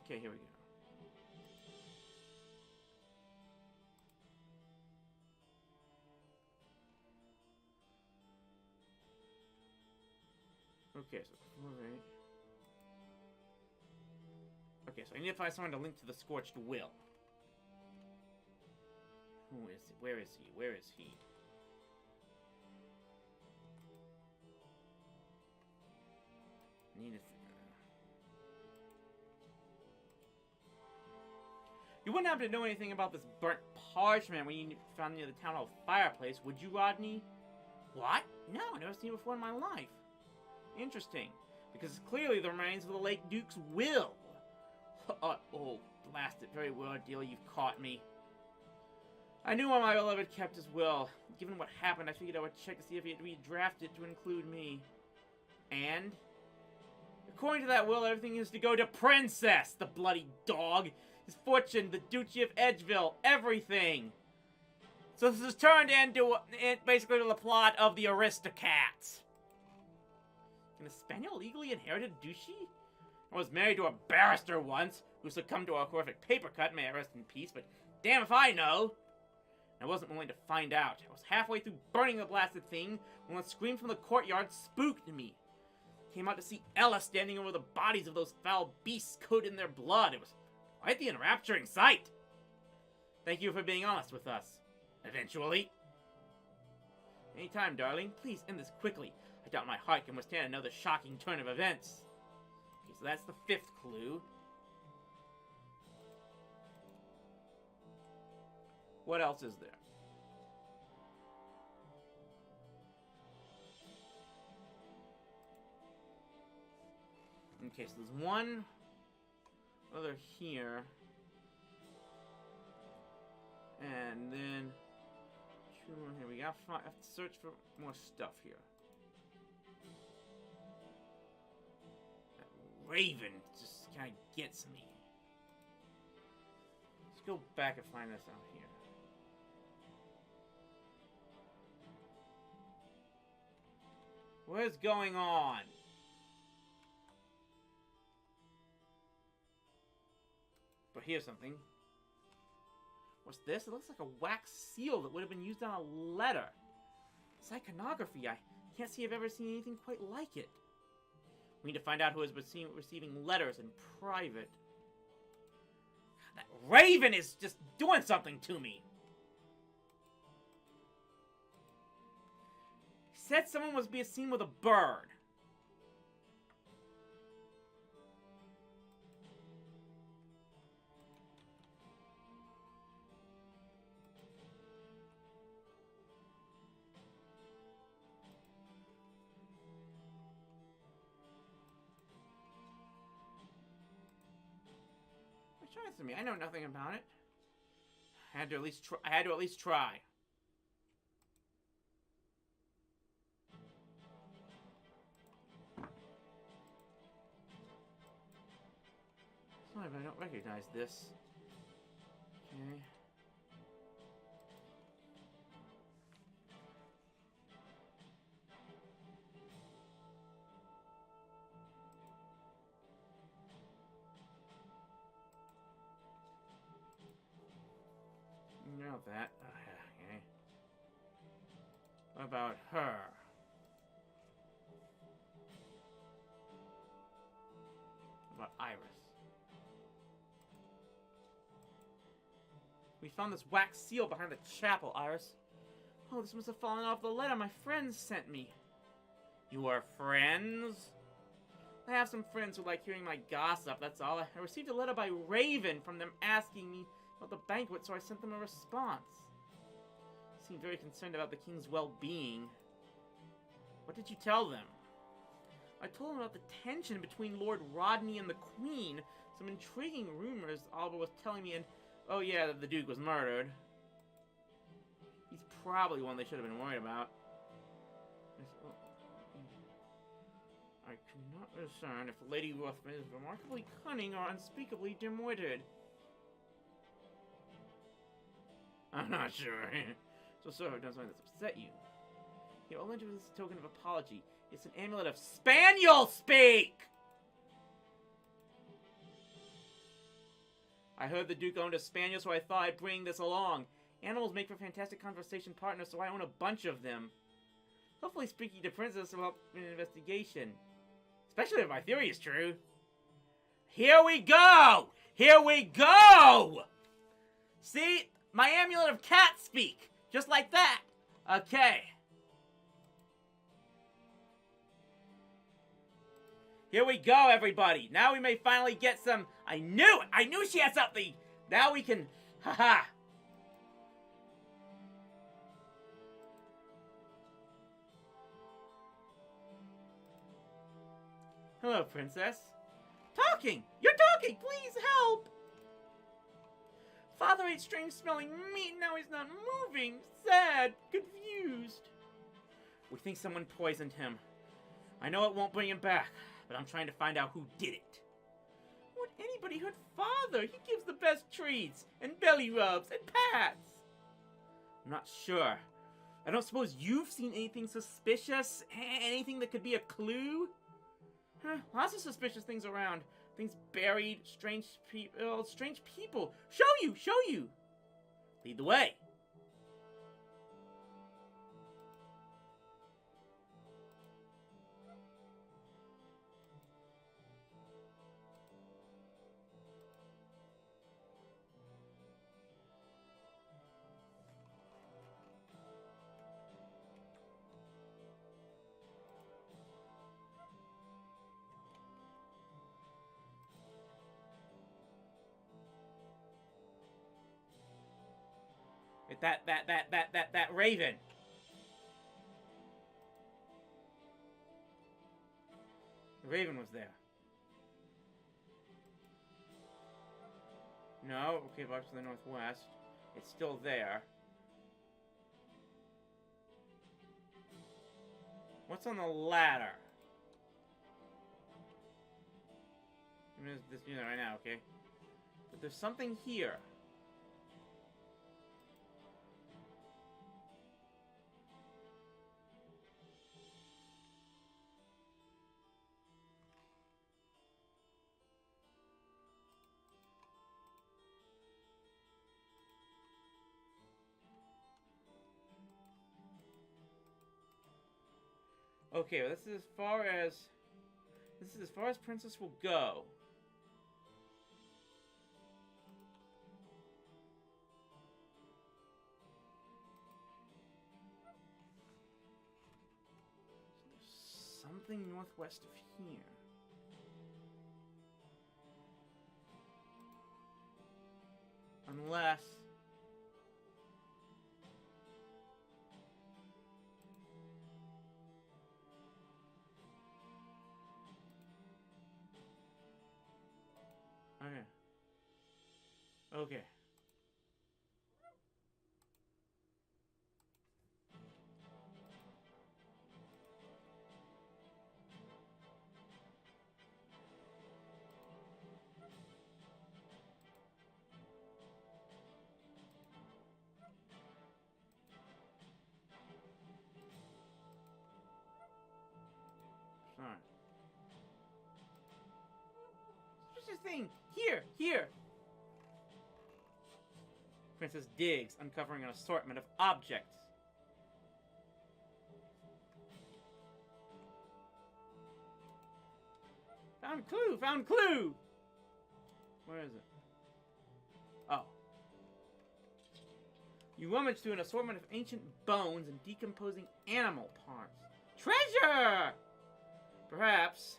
Okay, here we go. Okay, so alright. Okay, so I need to find someone to link to the Scorched Will. Who is he? Where is he? Where is he? Need to... You wouldn't happen to know anything about this burnt parchment when you found near the town hall fireplace, would you, Rodney? What? No, never seen it before in my life. Interesting, because it's clearly the remains of the late Duke's will. Oh, blast it, very well, deal, you've caught me. I knew why my beloved kept his will. Given what happened, I figured I would check to see if he had redrafted to include me. And? According to that will, everything is to go to Princess, the bloody dog. His fortune, the Duchy of Edgeville, everything. So this has turned into basically the plot of the Aristocats. Can a spaniel legally inherit a duchy? I was married to a barrister once, who succumbed to a horrific paper cut, may I rest in peace, but damn if I know. I wasn't willing to find out. I was halfway through burning the blasted thing when a scream from the courtyard spooked me. Came out to see Ella standing over the bodies of those foul beasts coated in their blood. It was quite the enrapturing sight. Thank you for being honest with us. Eventually. Anytime, darling. Please end this quickly. I doubt my heart can withstand another shocking turn of events. Okay, so that's the 5th clue. What else is there? Okay, so there's one other here. And then two more here. We have to search for more stuff here. That raven just kind of gets me. Let's go back and find this out here. What is going on? But here's something. What's this? It looks like a wax seal that would have been used on a letter. It's iconography. I can't say I've ever seen anything quite like it. We need to find out who has been receiving letters in private. That raven is just doing something to me. He said someone was being seen with a bird. To me, I know nothing about it. I had to at least try. Sorry, but I don't recognize this. Okay. You know that. Okay. What about her? What about Iris? We found this wax seal behind the chapel, Iris. Oh, this must have fallen off the letter my friends sent me. Your friends? I have some friends who like hearing my gossip, that's all. I received a letter by Raven from them asking me about the banquet, so I sent them a response. They seemed very concerned about the king's well-being. What did you tell them? I told them about the tension between Lord Rodney and the Queen, some intriguing rumors Alba was telling me, and oh yeah, that the Duke was murdered. He's probably one they should have been worried about. I cannot discern if Lady Ruthven is remarkably cunning or unspeakably dim-witted. I'm not sure. So sorry I've done something that's upset you. Here, I'll enter this token of apology. It's an amulet of Spaniel Speak! I heard the Duke owned a Spaniel, so I thought I'd bring this along. Animals make for fantastic conversation partners, so I own a bunch of them. Hopefully speaking to Princess will help in an investigation. Especially if my theory is true. Here we go! Here we go! See? My amulet of cat speak! Just like that! Okay. Here we go, everybody. Now we may finally get some... I knew it! I knew she had something! Now we can... Haha! Hello, princess. Talking! You're talking! Please help! Father ate strange-smelling meat, now he's not moving. Sad. Confused. We think someone poisoned him. I know it won't bring him back, but I'm trying to find out who did it. Would anybody hurt Father? He gives the best treats, and belly rubs, and pats. I'm not sure. I don't suppose you've seen anything suspicious? Anything that could be a clue? Lots of suspicious things around. Things buried, strange people. Show you! Lead the way. That raven. The raven was there. No, okay, back to the northwest. It's still there. What's on the ladder? I'm gonna just do that right now, okay? But there's something here. Okay, well, this is as far as Princess will go. There's something northwest of here. Unless... Okay. Fine. Suspicious thing! Here! Princess digs, uncovering an assortment of objects. Found clue! Where is it? Oh. You rummage through an assortment of ancient bones and decomposing animal parts. Treasure! Perhaps.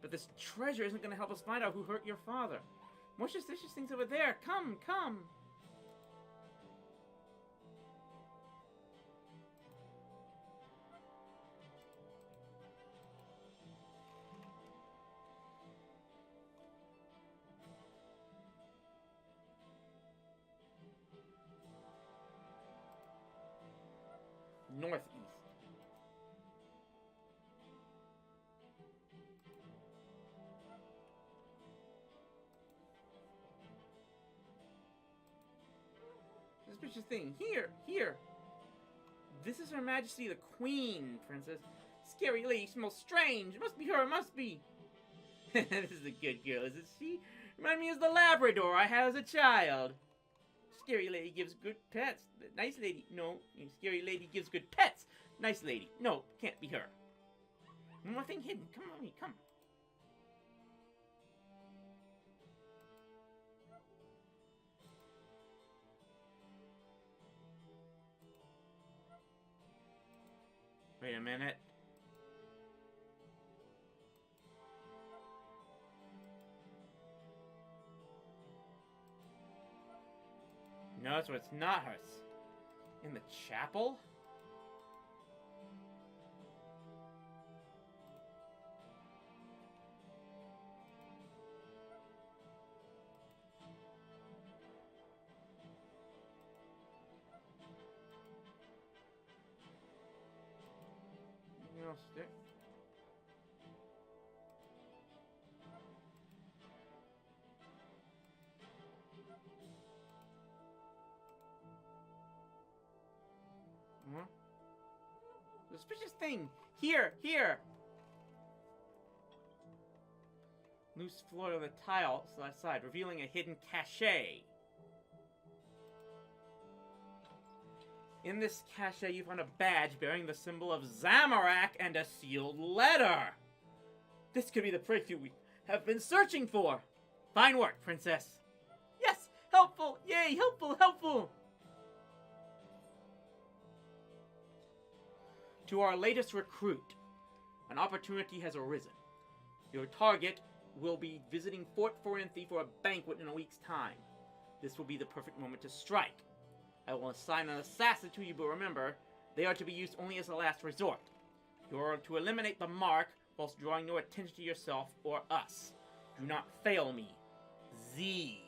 But this treasure isn't going to help us find out who hurt your father. More suspicious things over there. Come! Northeast. Suspicious thing. Here. This is Her Majesty the Queen, Princess. Scary lady smells strange. It must be her, it must be. This is a good girl, isn't she? Remind me of the Labrador I had as a child. Scary lady gives good pets. Nice lady. No. Scary lady gives good pets. Nice lady. No, can't be her. One more thing hidden. Come on, come. Wait a minute. No, so it's not hers. In the chapel? Anything else there? Huh? Suspicious thing! Here! Here! Loose floor on the tile side, revealing a hidden cache. In this cache, you find a badge bearing the symbol of Zamorak and a sealed letter. This could be the breakthrough we have been searching for. Fine work, Princess. Yes! Helpful! Yay! Helpful! Helpful! To our latest recruit, an opportunity has arisen. Your target will be visiting Fort Forinthi for a banquet in a week's time. This will be the perfect moment to strike. I will assign an assassin to you, but remember, they are to be used only as a last resort. You are to eliminate the mark whilst drawing no attention to yourself or us. Do not fail me. Z.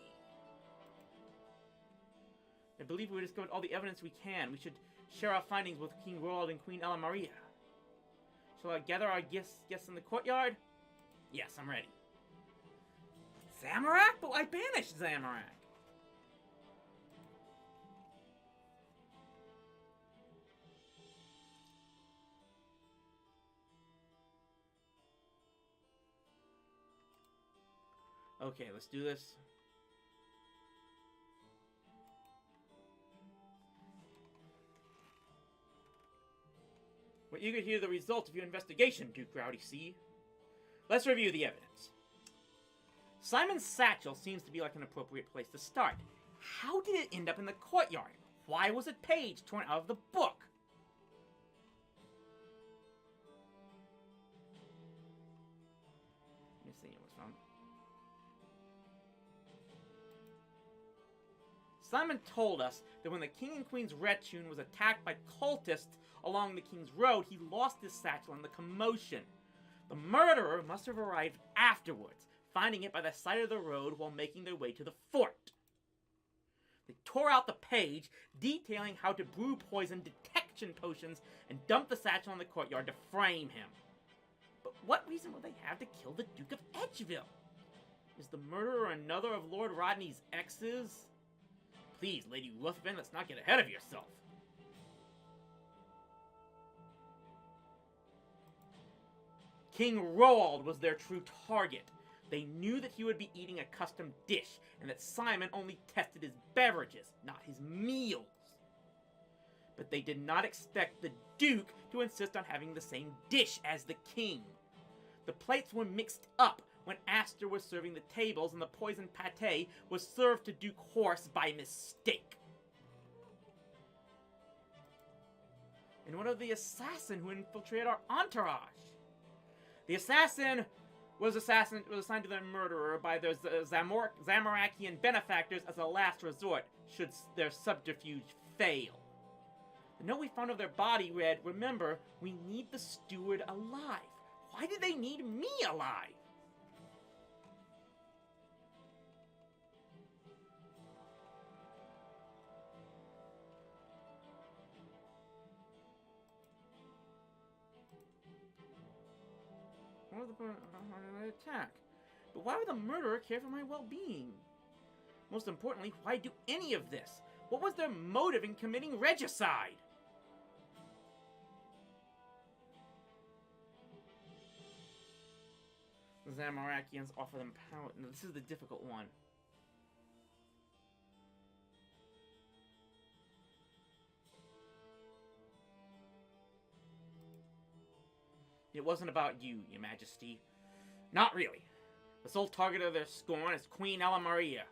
I believe we discovered all the evidence we can. We should share our findings with King Rowdy and Queen Ella Maria. Shall I gather our guests in the courtyard? Yes, I'm ready. Zamorak? But I banished Zamorak. Okay, let's do this. We're eager to hear the results of your investigation, Duke Rowdy C. Let's review the evidence. Simon's satchel seems to be like an appropriate place to start. How did it end up in the courtyard? Why was a page torn out of the book? Let me see what's wrong. Simon told us that when the King and Queen's retinue was attacked by cultists along the King's Road, he lost his satchel in the commotion. The murderer must have arrived afterwards, finding it by the side of the road while making their way to the fort. They tore out the page, detailing how to brew poison detection potions and dump the satchel in the courtyard to frame him. But what reason would they have to kill the Duke of Edgeville? Is the murderer another of Lord Rodney's exes? Please, Lady Ruthven, let's not get ahead of yourself. King Roald was their true target. They knew that he would be eating a custom dish, and that Simon only tested his beverages, not his meals. But they did not expect the Duke to insist on having the same dish as the King. The plates were mixed up when Astor was serving the tables, and the poisoned pâté was served to Duke Horse by mistake. And what of the assassin who infiltrated our entourage? The assassin was assigned to the murderer by their Zamorakian benefactors as a last resort, should their subterfuge fail. The note we found of their body read, "Remember, we need the steward alive." Why did they need me alive? What was the point of the attack? But why would the murderer care for my well-being? Most importantly, why do any of this? What was their motive in committing regicide? The Zamorakians offer them power. No, this is the difficult one. It wasn't about you, Your Majesty. Not really. The sole target of their scorn is Queen Ella Maria.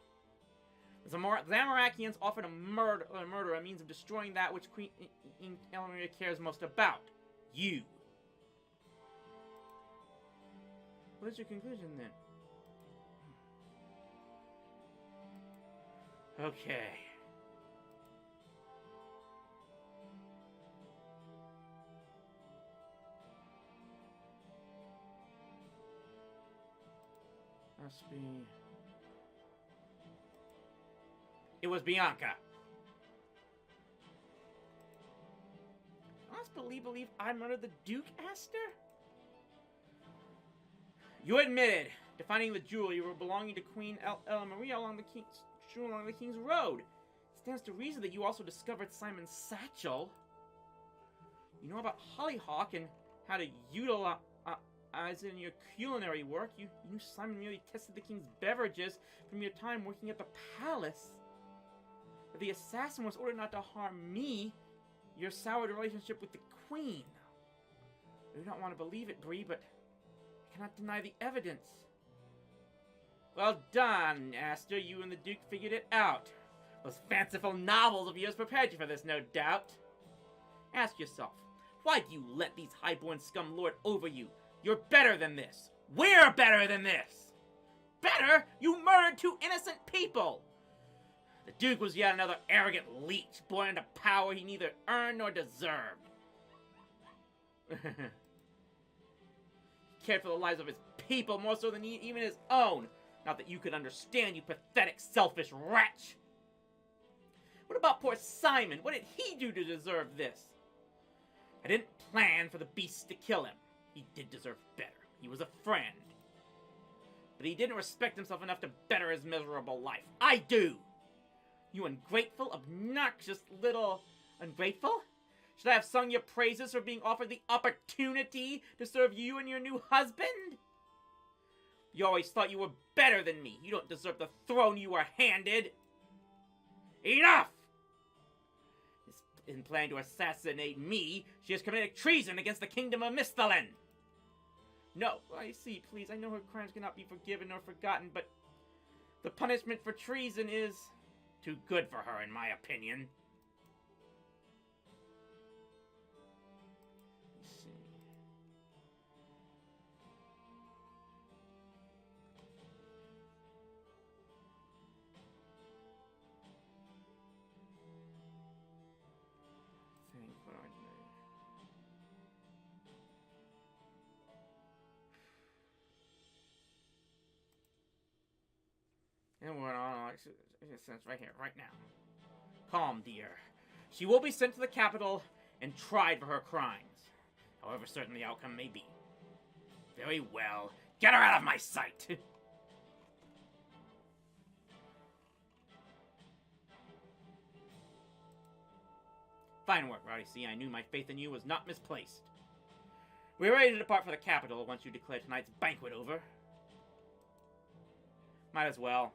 The Zamorakians offered a murder a means of destroying that which Queen Ella Maria cares most about. you. What is your conclusion, then? Okay. Must be... It was Bianca. Honestly believe I murdered the Duke, Aster? You admitted to finding the jewelry belonging to Queen Ella Maria along the King's Road. It stands to reason that you also discovered Simon's satchel. You know about Hollyhock and how to utilize it in your culinary work. You knew Simon merely tested the king's beverages from your time working at the palace. But the assassin was ordered not to harm me. Your soured relationship with the queen. I do not want to believe it, Bree, but I cannot deny the evidence. Well done, Aster. You and the Duke figured it out. Those fanciful novels of yours prepared you for this, no doubt. Ask yourself, why do you let these highborn scum lord over you? You're better than this. We're better than this. Better? You murdered 2 innocent people. The Duke was yet another arrogant leech, born into power he neither earned nor deserved. He cared for the lives of his people more so than even his own. Not that you could understand, you pathetic, selfish wretch. What about poor Simon? What did he do to deserve this? I didn't plan for the beasts to kill him. He did deserve better. He was a friend. But he didn't respect himself enough to better his miserable life. I do! You ungrateful, obnoxious little... Ungrateful? Should I have sung your praises for being offered the opportunity to serve you and your new husband? You always thought you were better than me. You don't deserve the throne you were handed. Enough! In planning to assassinate me, she has committed treason against the kingdom of Misthalin. No, I see, please. I know her crimes cannot be forgiven nor forgotten, but the punishment for treason is too good for her, in my opinion. Let's see. What do I do? And we're on right here, right now. Calm, dear. She will be sent to the capital and tried for her crimes, however certain the outcome may be. Very well. Get her out of my sight! Fine work, Rowdy. See, I knew my faith in you was not misplaced. We're ready to depart for the capital once you declare tonight's banquet over. Might as well.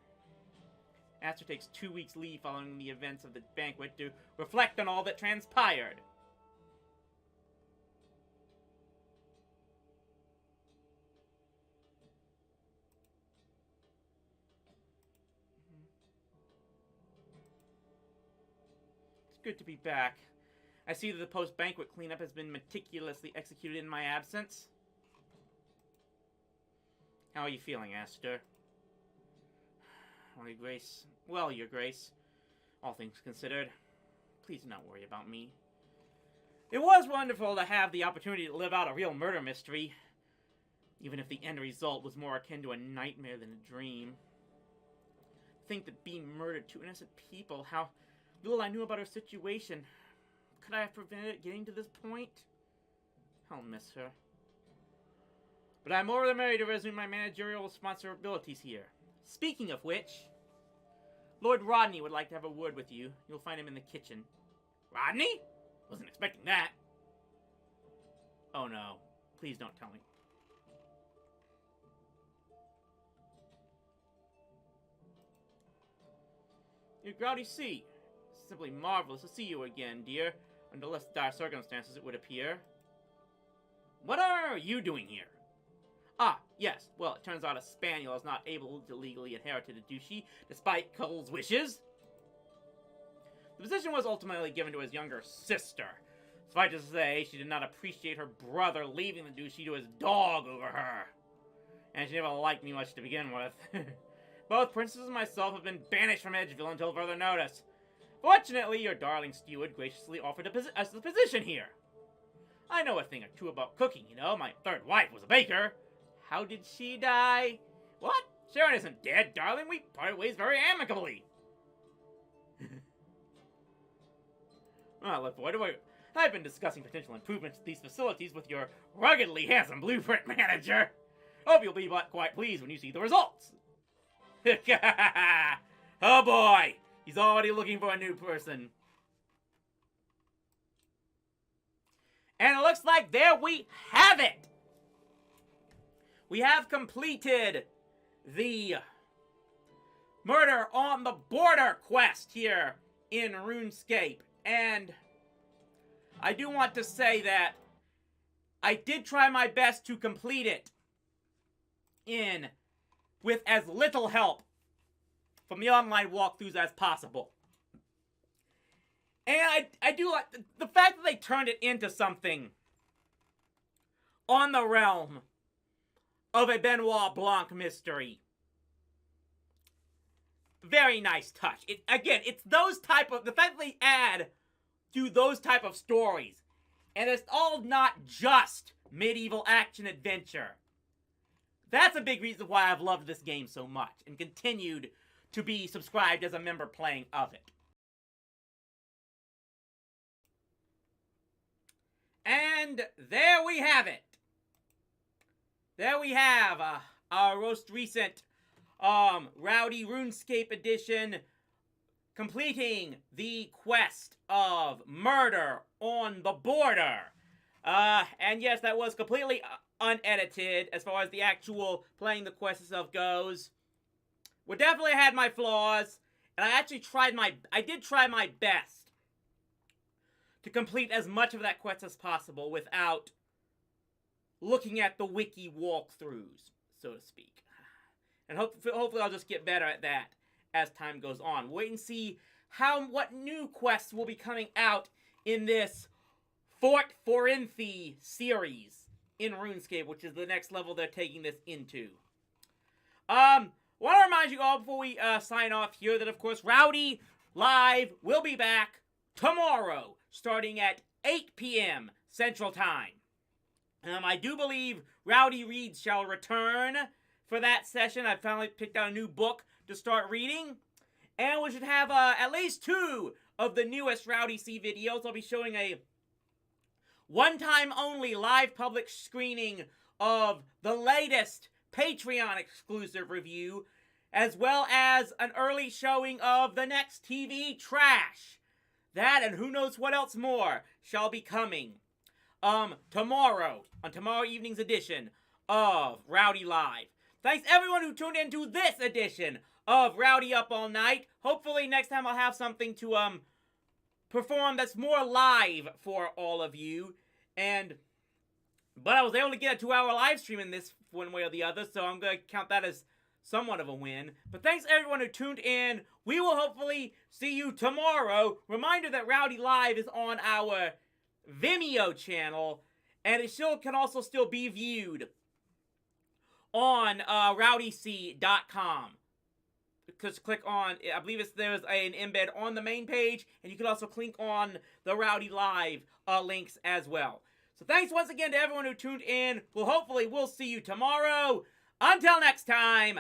Aster takes 2 weeks leave following the events of the banquet to reflect on all that transpired. It's good to be back. I see that the post-banquet cleanup has been meticulously executed in my absence. How are you feeling, Aster? Well, Your Grace. Well, Your Grace. All things considered, please do not worry about me. It was wonderful to have the opportunity to live out a real murder mystery, even if the end result was more akin to a nightmare than a dream. Think that being murdered 2 innocent people, how little I knew about her situation. Could I have prevented it getting to this point? I'll miss her. But I'm more than ready to resume my managerial responsibilities here. Speaking of which, Lord Rodney would like to have a word with you. You'll find him in the kitchen. Rodney? Wasn't expecting that. Oh no. Please don't tell me. Your Rowdy C. It's simply marvelous to see you again, dear. Under less dire circumstances, it would appear. What are you doing here? Ah, yes. Well, it turns out a spaniel is not able to legally inherit a duchy, despite Cole's wishes. The position was ultimately given to his younger sister, Suffice to say, she did not appreciate her brother leaving the duchy to his dog over her. And she never liked me much to begin with. Both Princess and myself have been banished from Edgeville until further notice. Fortunately, your darling steward graciously offered us the position here. I know a thing or two about cooking, you know. My third wife was a baker. How did she die? What? Sharon isn't dead, darling. We parted ways very amicably. Look, I've been discussing potential improvements to these facilities with your ruggedly handsome blueprint manager. Hope you'll be quite pleased when you see the results. Oh boy, he's already looking for a new person. And it looks like there we have it. We have completed the Murder on the Border quest here in RuneScape. And I do want to say that I did try my best to complete it with as little help from the online walkthroughs as possible. And I do like the fact that they turned it into something on the realm of a Benoit Blanc mystery. Very nice touch. It's those type of, the fact that they add to those type of stories, and it's all not just medieval action adventure. That's a big reason why I've loved this game so much, and continued to be subscribed as a member playing of it. And there we have it. There we have our most recent Rowdy RuneScape edition, completing the quest of Murder on the Border. And yes, that was completely unedited as far as the actual playing the quest itself goes. We definitely had my flaws, and I did try my best to complete as much of that quest as possible without looking at the wiki walkthroughs, so to speak. And hopefully I'll just get better at that as time goes on. Wait and see what new quests will be coming out in this Fort Forinthi series in RuneScape, which is the next level they're taking this into. Want to remind you all before we sign off here that, of course, Rowdy Live will be back tomorrow, starting at 8 p.m. Central Time. I do believe Rowdy Reads shall return for that session. I finally picked out a new book to start reading. And we should have at least 2 of the newest Rowdy C videos. I'll be showing a one-time only live public screening of the latest Patreon exclusive review, as well as an early showing of the next TV Trash. That and who knows what else more shall be coming tomorrow, on tomorrow evening's edition of Rowdy Live. Thanks everyone who tuned into this edition of Rowdy Up All Night. Hopefully next time I'll have something to perform that's more live for all of you. But I was able to get a 2-hour live stream in this one way or the other, so I'm going to count that as somewhat of a win. But thanks everyone who tuned in. We will hopefully see you tomorrow. Reminder that Rowdy Live is on our Vimeo channel, and it can also still be viewed on rowdyc.com. Just click on, I believe there's an embed on the main page, and you can also click on the Rowdy Live links as well. So thanks once again to everyone who tuned in. We'll see you tomorrow. Until next time,